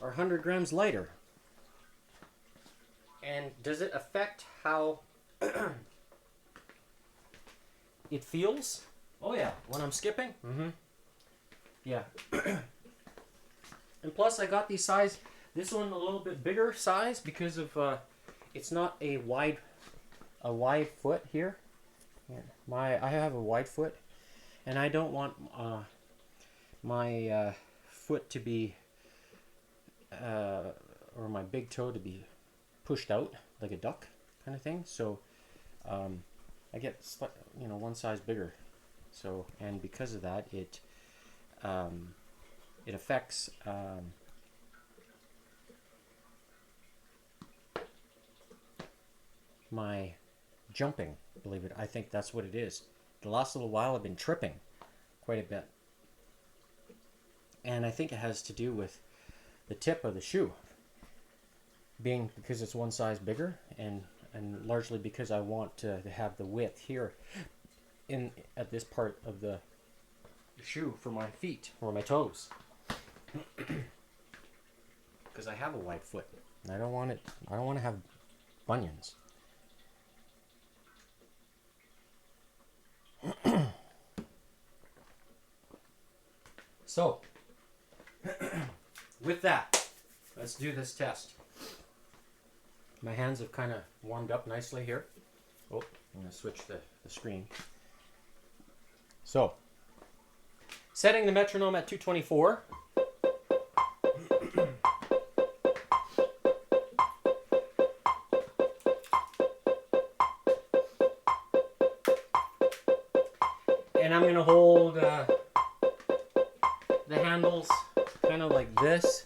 are 100 grams lighter. And does it affect how it feels? Oh yeah, when I'm skipping? Yeah. And plus I got these size, this one a little bit bigger size because of it's not a wide foot here. I have a wide foot, and I don't want my foot to be or my big toe to be pushed out like a duck kind of thing. So I get one size bigger. So, and because of that, it affects my jumping. Believe it, I think that's what it is. The last little while I've been tripping quite a bit, and I think it has to do with the tip of the shoe being, because it's one size bigger, and largely because I want to have the width here at this part of the shoe for my feet or my toes, because I have a wide foot and I don't want to have bunions. So with that, let's do this test. My hands have kind of warmed up nicely here. Oh, I'm going to switch the screen. So, setting the metronome at 224. And I'm going to hold the handles kind of like this.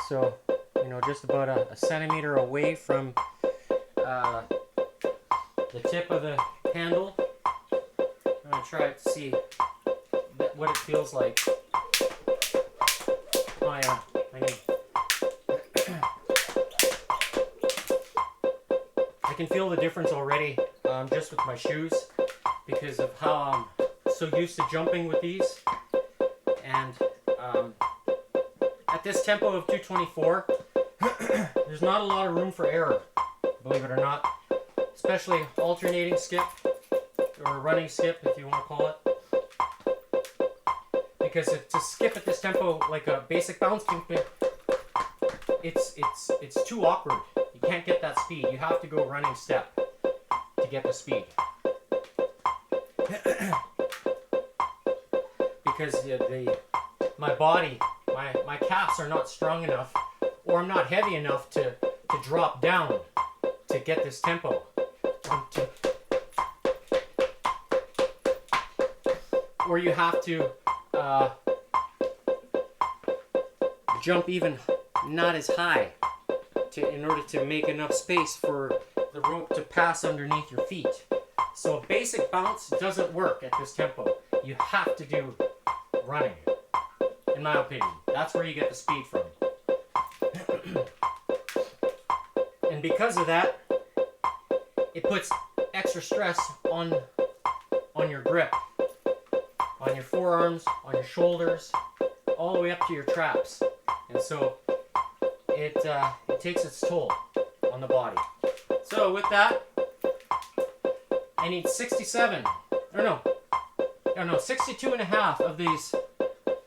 So, you know, just about a centimeter away from the tip of the handle. I'm going to try it to see what it feels like. I can feel the difference already just with my shoes because of how I'm so used to jumping with these. And at this tempo of 224, there's not a lot of room for error, believe it or not, especially alternating skip or running skip, if you want to call it. Because to skip at this tempo like a basic bounce, it's too awkward. You can't get that speed. You have to go running step to get the speed. Because my body, my calves are not strong enough, or I'm not heavy enough to drop down to get this tempo. Or you have to jump even not as high in order to make enough space for the rope to pass underneath your feet. So a basic bounce doesn't work at this tempo. You have to do running, in my opinion. That's where you get the speed from. And because of that, it puts extra stress on your grip, on your forearms, on your shoulders, all the way up to your traps. And so it takes its toll on the body. So with that, I need 62 and a half of these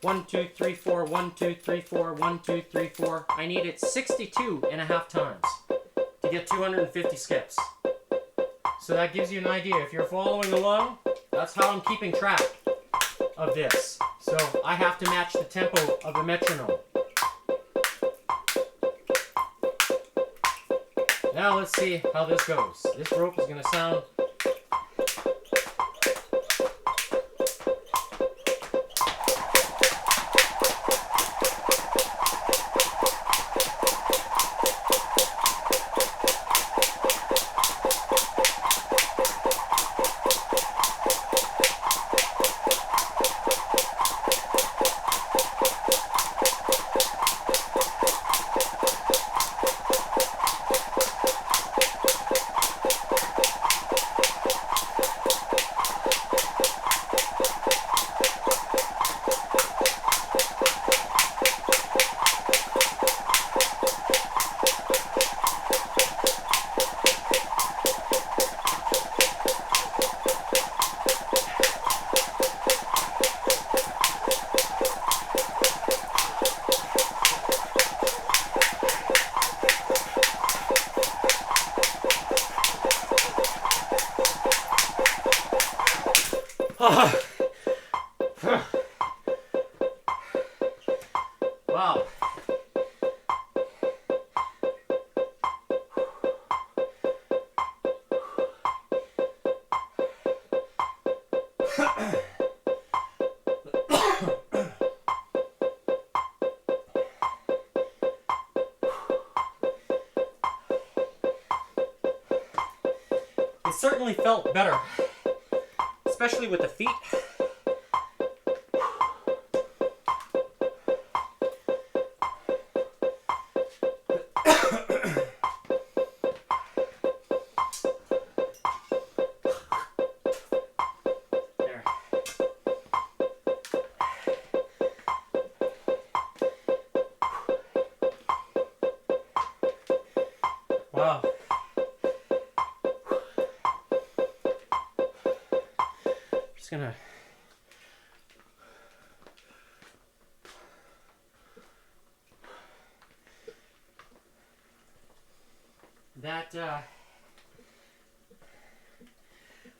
1, 2, 3, 4, 1, 2, 3, 4, 1, 2, 3, 4. I need it 62 and a half times to get 250 skips. So that gives you an idea. If you're following along, that's how I'm keeping track of this. So I have to match the tempo of the metronome. Now let's see how this goes. This rope is going to sound wow. It certainly felt better, especially with the feet. There. Wow. Just gonna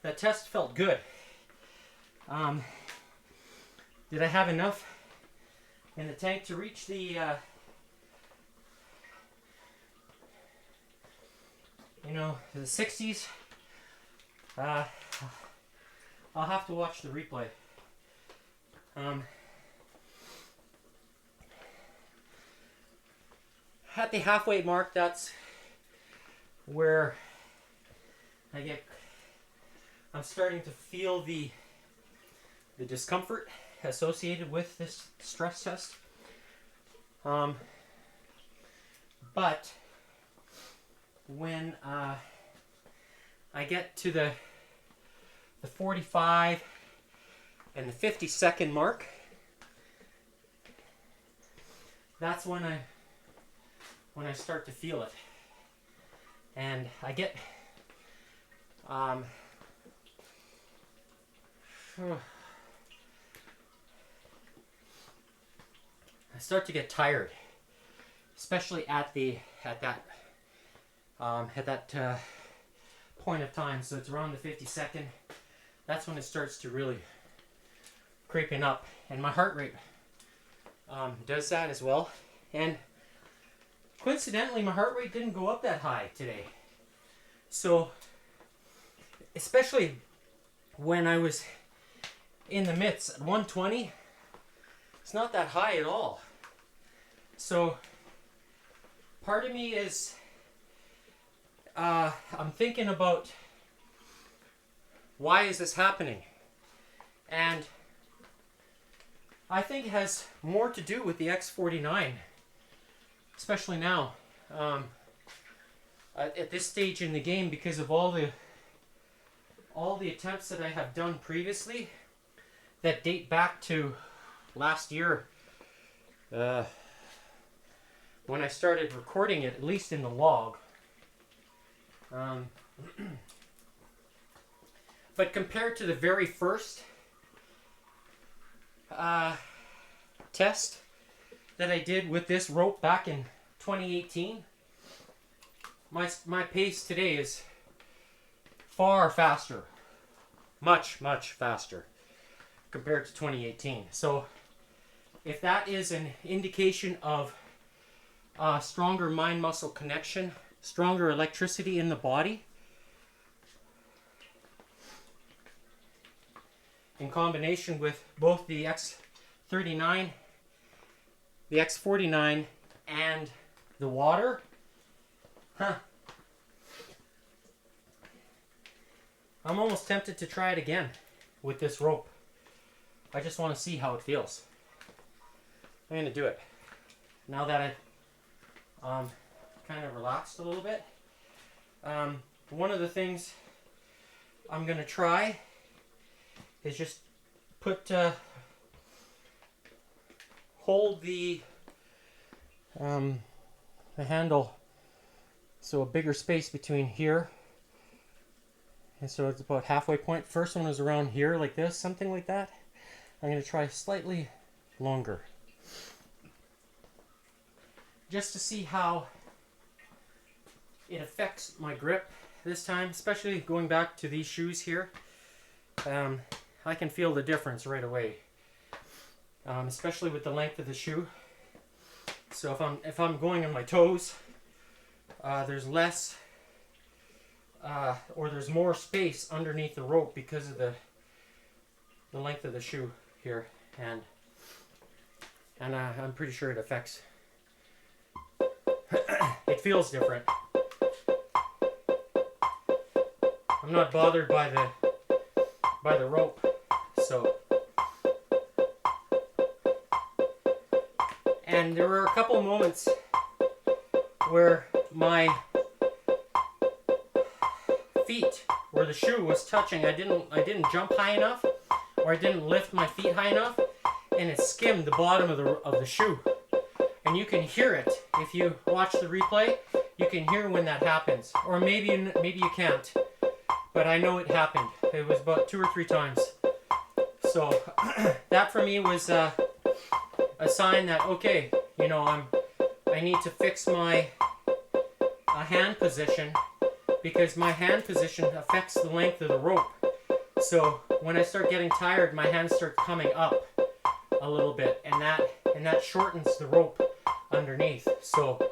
that test felt good. Did I have enough in the tank to reach the the 60s? I'll have to watch the replay. at the halfway mark, that's where I'm starting to feel the discomfort associated with this stress test. But when I get to the 45 and the 50-second mark, that's when I start to feel it, and I get I start to get tired, especially at that point of time. So it's around the 52nd. That's when it starts to really creeping up, and my heart rate does that as well. And coincidentally, my heart rate didn't go up that high today. So, especially when I was in the midst at 120, it's not that high at all. So, part of me is, I'm thinking about, why is this happening? And I think it has more to do with the X49, especially now, at this stage in the game, because of all the attempts that I have done previously that date back to last year, when I started recording it, at least in the log. But compared to the very first test that I did with this rope back in 2018, my pace today is far faster, much faster compared to 2018. So if that is an indication of stronger mind-muscle connection, stronger electricity in the body, in combination with both the X39, the X49, and the water, I'm almost tempted to try it again with this rope. I just want to see how it feels. I'm going to do it. Now that I've kind of relaxed a little bit. One of the things I'm going to try is just hold the handle, so a bigger space between here, and so it's about halfway point. First one was around here like this, something like that. I'm going to try slightly longer, just to see how it affects my grip this time, especially going back to these shoes here. I can feel the difference right away, especially with the length of the shoe. So if I'm going on my toes, there's less or there's more space underneath the rope because of the length of the shoe here, and I'm pretty sure it affects. It feels different. I'm not bothered by the rope, so. And there were a couple moments where my feet, where the shoe was touching, I didn't jump high enough, or I didn't lift my feet high enough, and it skimmed the bottom of the shoe. And you can hear it if you watch the replay. You can hear when that happens, or maybe you can't, but I know it happened. It was about 2 or 3 times. So that for me was a sign that, okay, you know, I need to fix my hand position, because my hand position affects the length of the rope. So when I start getting tired, my hands start coming up a little bit, and that shortens the rope underneath. So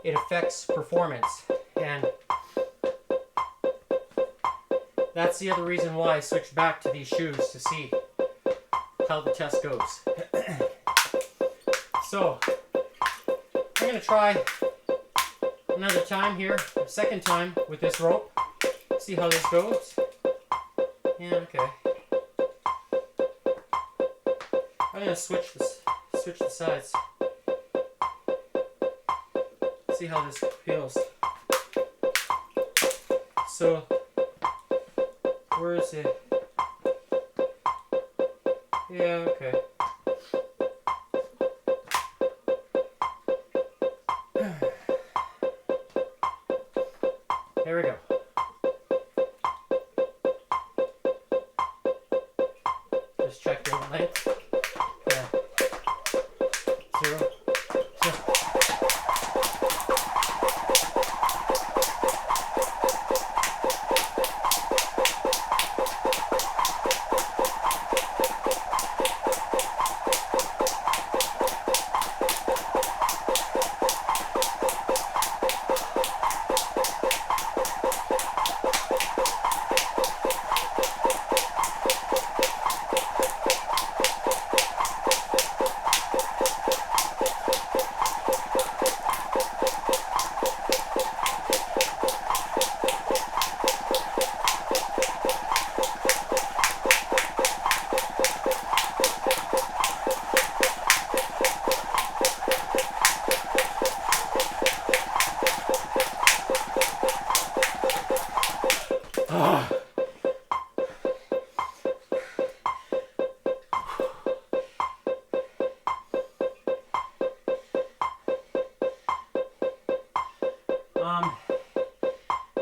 it affects performance, and that's the other reason why I switched back to these shoes, to see how the test goes. So I'm going to try another time here, second time with this rope. See how this goes. Yeah, okay. I'm gonna switch the sides. See how this feels. So, where is it? Yeah, okay. There we go. Just check the length. Yeah. 0, 0.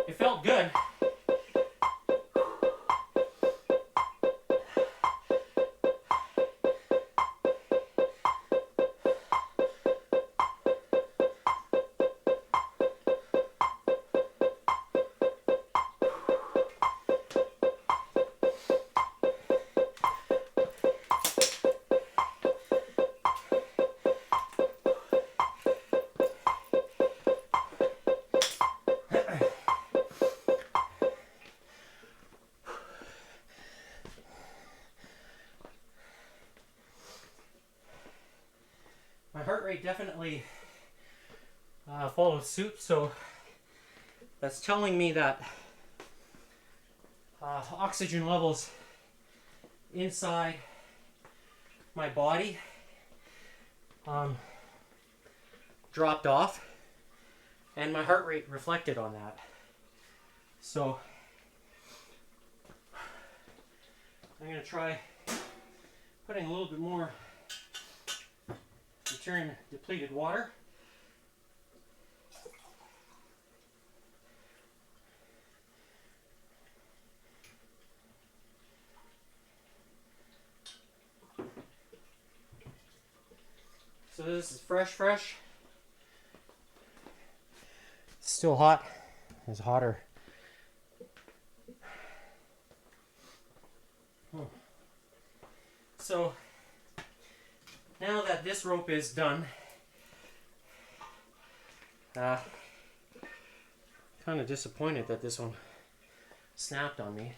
It felt good. My heart rate definitely follows suit, so that's telling me that oxygen levels inside my body dropped off, and my heart rate reflected on that. So I'm going to try putting a little bit more return depleted water. So this is fresh. Still hot. It's hotter. So now that this rope is done, kind of disappointed that this one snapped on me.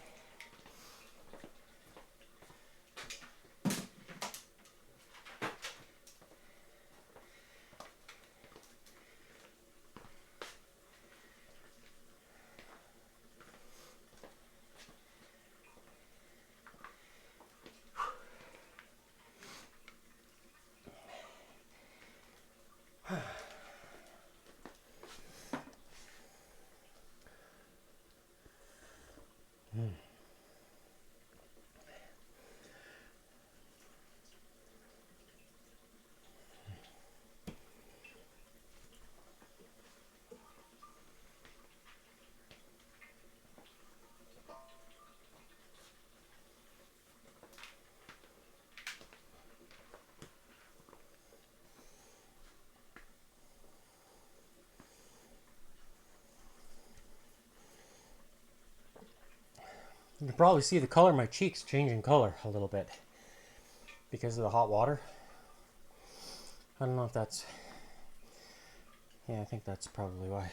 You can probably see the color of my cheeks changing color a little bit because of the hot water. I don't know if that's... Yeah, I think that's probably why.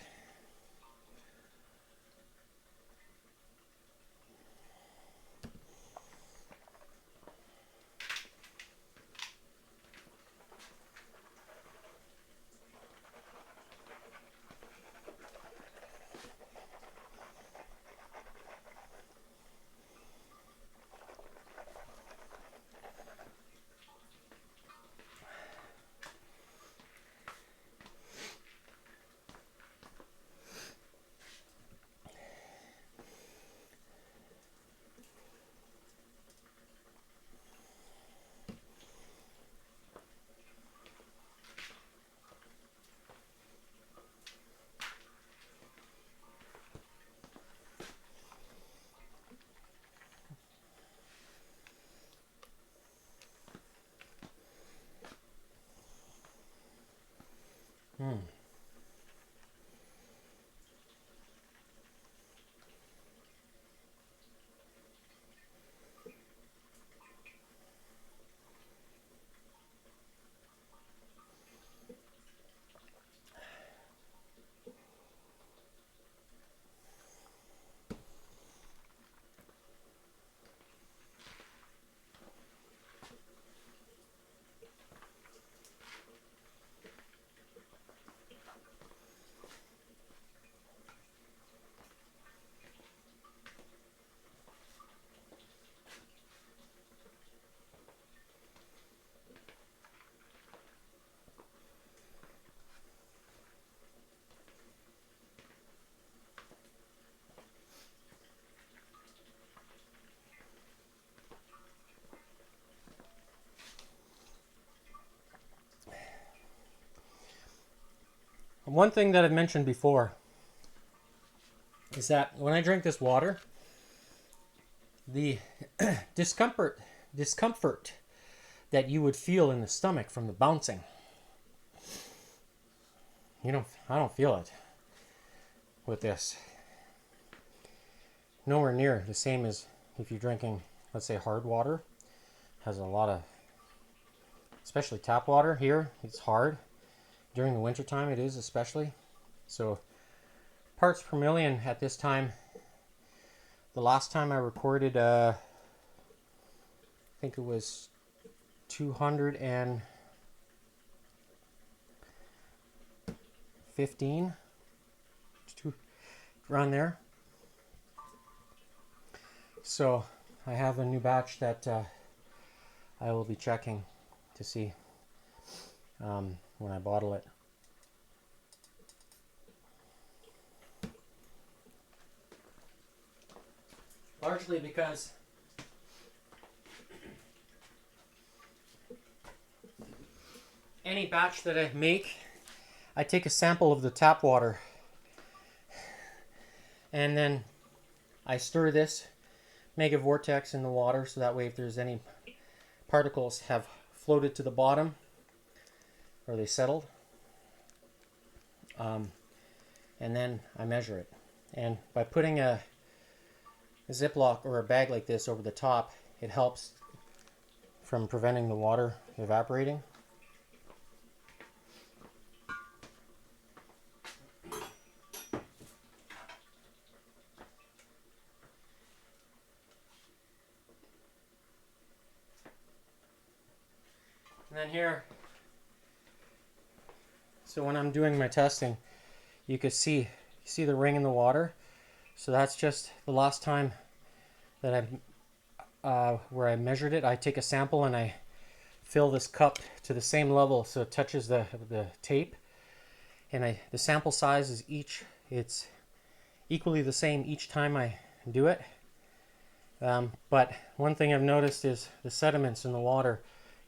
One thing that I've mentioned before is that when I drink this water, the discomfort that you would feel in the stomach from the bouncing, I don't feel it with this. Nowhere near the same as if you're drinking, let's say, hard water. Has a lot of, especially tap water here, it's hard. During the wintertime it is especially. So parts per million at this time. The last time I recorded, I think it was 215, around there. So I have a new batch that I will be checking to see when I bottle it. Largely because any batch that I make, I take a sample of the tap water and then I stir this, make a vortex in the water so that way if there's any particles have floated to the bottom or they settled, and then I measure it. And by putting a Ziploc or a bag like this over the top, it helps from preventing the water evaporating. And then here, so when I'm doing my testing, you can see the ring in the water. So that's just the last time that where I measured it. I take a sample and I fill this cup to the same level so it touches the tape. And the sample size is it's equally the same each time I do it. But one thing I've noticed is the sediments in the water,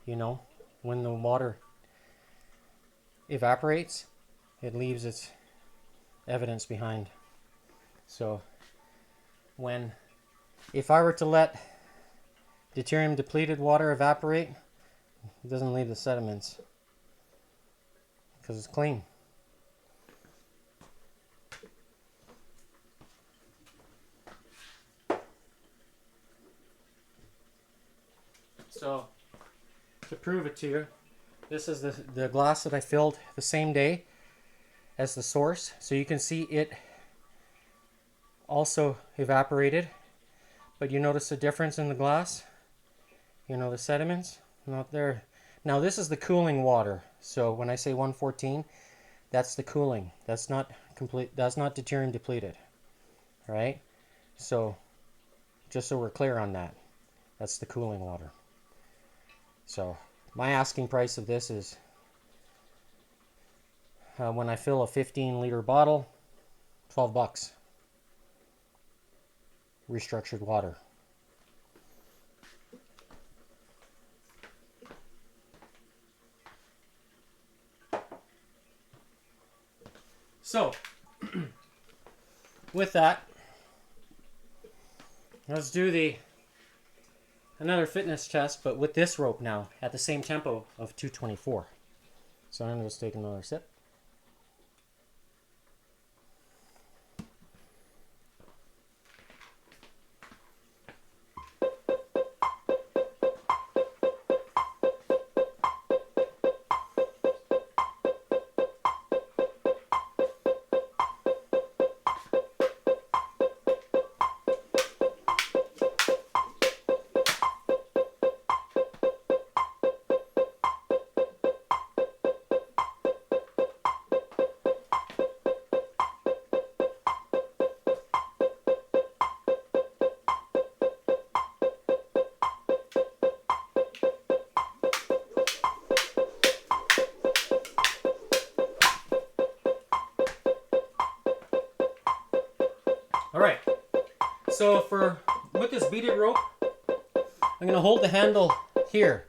when the water evaporates, it leaves its evidence behind. So if I were to let deuterium depleted water evaporate, it doesn't leave the sediments because it's clean. So to prove it to you, this is the glass that I filled the same day as the source. So you can see it also evaporated, but you notice the difference in the glass. The sediments not there. Now this is the cooling water. So when I say 114, that's the cooling. That's not complete. That's not deuterium depleted. All right. So just so we're clear on that, that's the cooling water. So my asking price of this is, when I fill a 15-liter bottle, $12. Restructured water. So with that, let's do another fitness test, but with this rope now at the same tempo of 224. So I'm going to just take another sip. All right, so with this beaded rope, I'm gonna hold the handle here.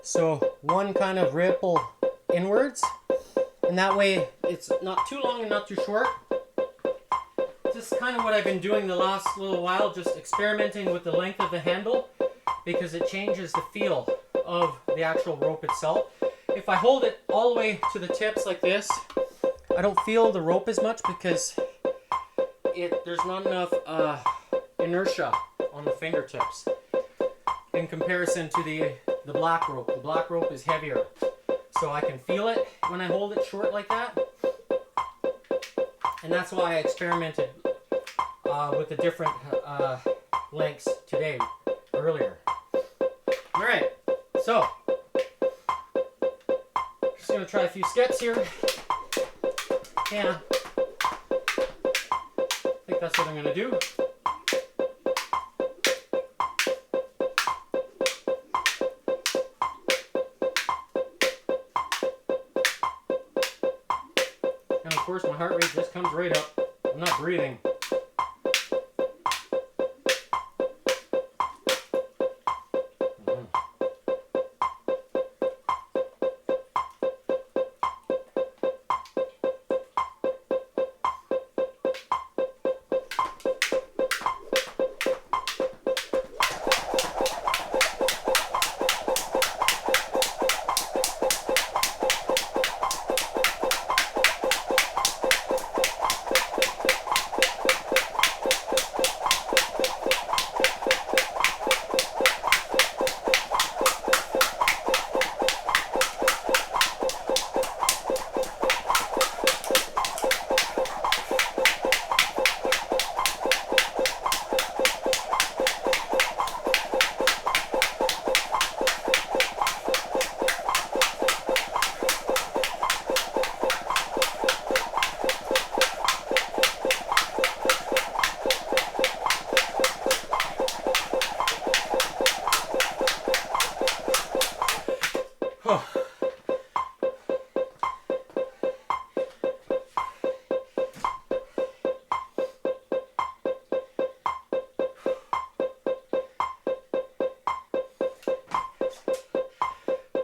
So one kind of ripple inwards, and that way it's not too long and not too short. Just kind of what I've been doing the last little while, just experimenting with the length of the handle because it changes the feel of the actual rope itself. If I hold it all the way to the tips like this, I don't feel the rope as much because there's not enough inertia on the fingertips in comparison to the black rope. The black rope is heavier, so I can feel it when I hold it short like that. And that's why I experimented with the different lengths earlier. All right, so just gonna try a few steps here. Yeah, I think that's what I'm gonna do. And of course my heart rate just comes right up. I'm not breathing.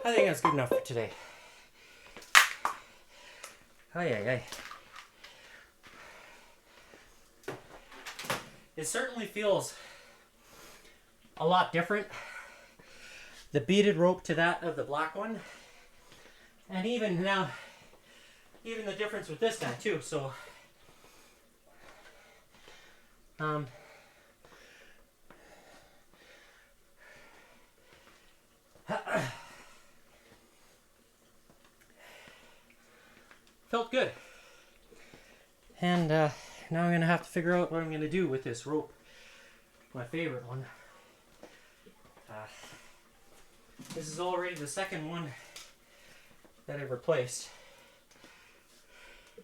I think that's good enough for today. It certainly feels a lot different, the beaded rope to that of the black one. And even now, even the difference with this guy too. So felt good. And now I'm gonna have to figure out what I'm gonna do with this rope, my favorite one. This is already the second one that I've replaced. I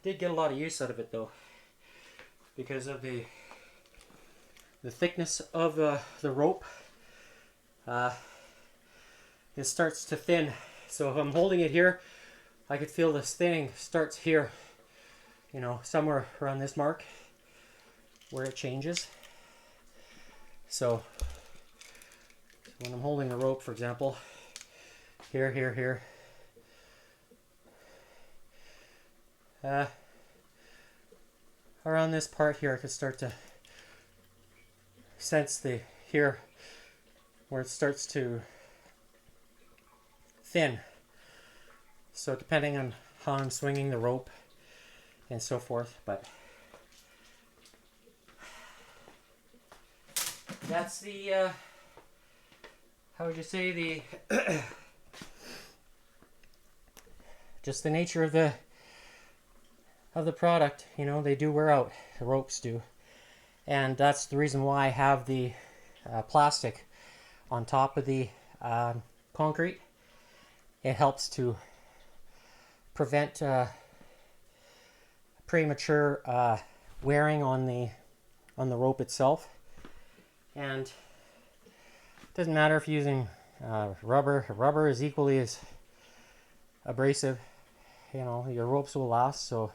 did get a lot of use out of it though, because of the thickness of the rope. It starts to thin, so if I'm holding it here, I could feel this thinning starts here, you know, somewhere around this mark where it changes. So when I'm holding the rope, for example, here, around this part here, I could start to sense here where it starts to thin. So depending on how I'm swinging the rope and so forth, but that's the how would you say, the just the nature of the product. You know, they do wear out, the ropes do, and that's the reason why I have the plastic on top of the concrete. It helps to prevent premature wearing on the rope itself. And it doesn't matter if you're using rubber. Rubber is equally as abrasive. You know, your ropes will last, so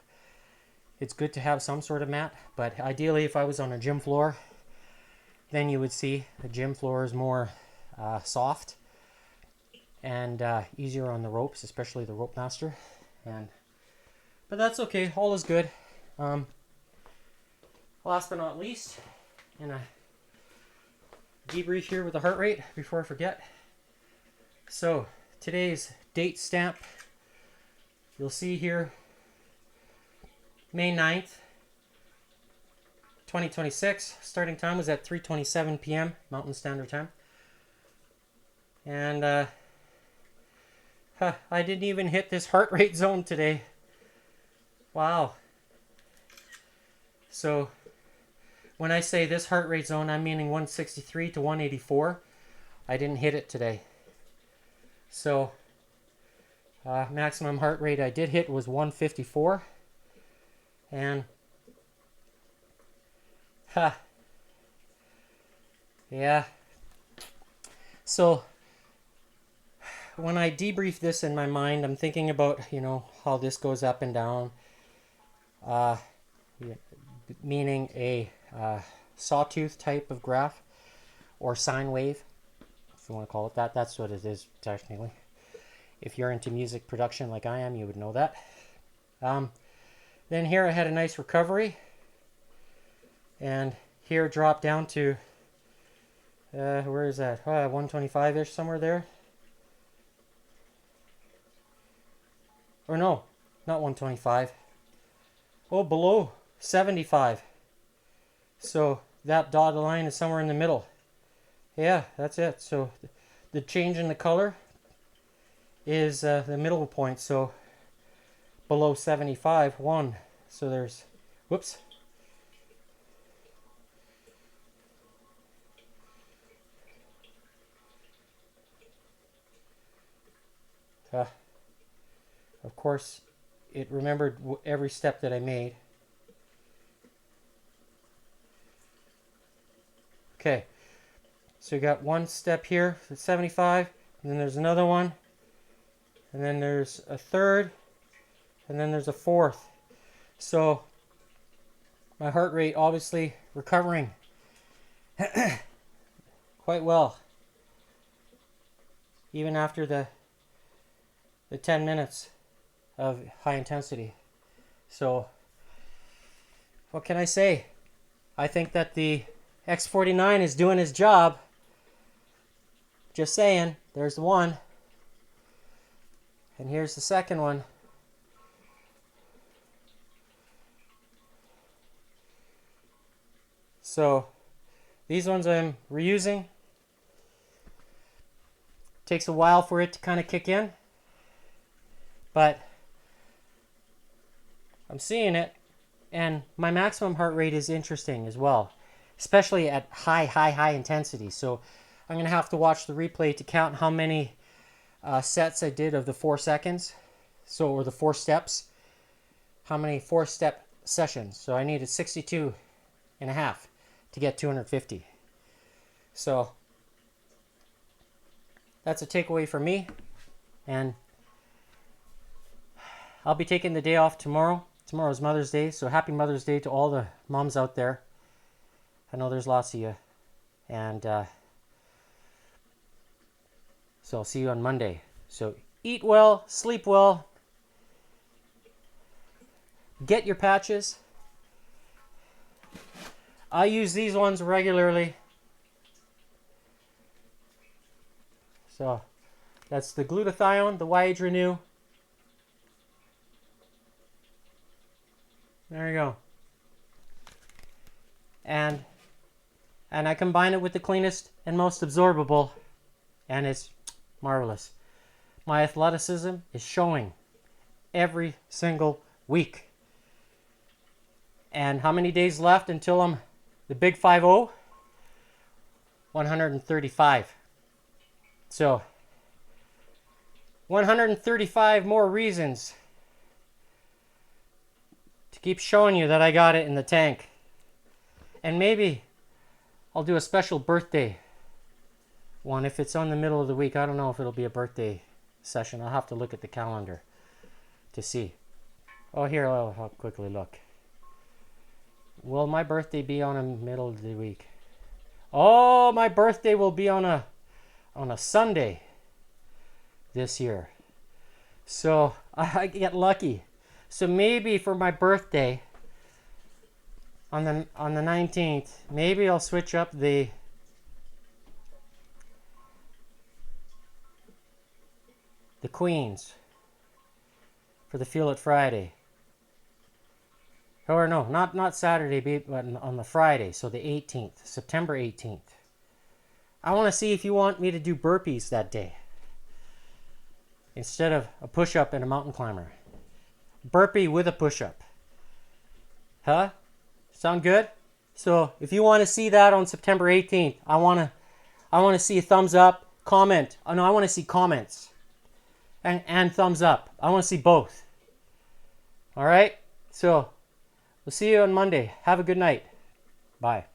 it's good to have some sort of mat, but ideally if I was on a gym floor, then you would see the gym floor is more soft and easier on the ropes, especially the rope master. But that's okay, all is good. Last but not least, in a debrief here with the heart rate before I forget. So today's date stamp, you'll see here, May 9th, 2026. Starting time was at 3:27 p.m. Mountain Standard Time. And I didn't even hit this heart rate zone today. Wow. So when I say this heart rate zone, I'm meaning 163 to 184. I didn't hit it today. So maximum heart rate I did hit was 154. And yeah. So when I debrief this in my mind, I'm thinking about, how this goes up and down. Meaning a sawtooth type of graph or sine wave, if you want to call it that. That's what it is technically. If you're into music production like I am, you would know that. Then here I had a nice recovery, and here it dropped down to where is that? 125-ish, somewhere there. Or no, not 125. Oh, below 75. So that dotted line is somewhere in the middle. Yeah, that's it. So the change in the color is the middle point. So below 75, 1. So there's, whoops. Of course, it remembered every step that I made. Okay, so you got one step here at 75, and then there's another one, and then there's a third, and then there's a fourth. So my heart rate obviously recovering quite well, even after the 10 minutes of high intensity. So what can I say? I think that the X49 is doing his job. Just saying. There's the one. And here's the second one. So these ones I'm reusing. Takes a while for it to kind of kick in, but I'm seeing it, and my maximum heart rate is interesting as well, especially at high intensity. So I'm going to have to watch the replay to count how many sets I did of the 4 seconds. So, or the 4 steps. How many 4-step sessions. So I needed 62 and a half to get 250. So that's a takeaway for me. And I'll be taking the day off tomorrow. Tomorrow's Mother's Day, so happy Mother's Day to all the moms out there. I know there's lots of you. And so I'll see you on Monday. So eat well, sleep well, get your patches. I use these ones regularly. So that's the glutathione, the YH Renew. There you go. And I combine it with the cleanest and most absorbable, and it's marvelous. My athleticism is showing every single week. And how many days left until I'm the big 5-0? 135. So 135 more reasons to keep showing you that I got it in the tank. And maybe I'll do a special birthday one if it's on the middle of the week. I don't know if it'll be a birthday session. I'll have to look at the calendar to see. Oh, here, I'll quickly look. Will my birthday be on a middle of the week? Oh, my birthday will be on a Sunday this year. So I get lucky. So maybe for my birthday on the 19th, maybe I'll switch up the Queens for the Feel It Friday. Or no, not Saturday, but on the Friday, so the 18th, September 18th. I want to see if you want me to do burpees that day instead of a push-up and a mountain climber. Burpee with a push-up. Huh? Sound good? So if you want to see that on September 18th, I want to see a thumbs up, comment. Oh, no, I want to see comments and thumbs up. I want to see both. All right? So we'll see you on Monday. Have a good night. Bye.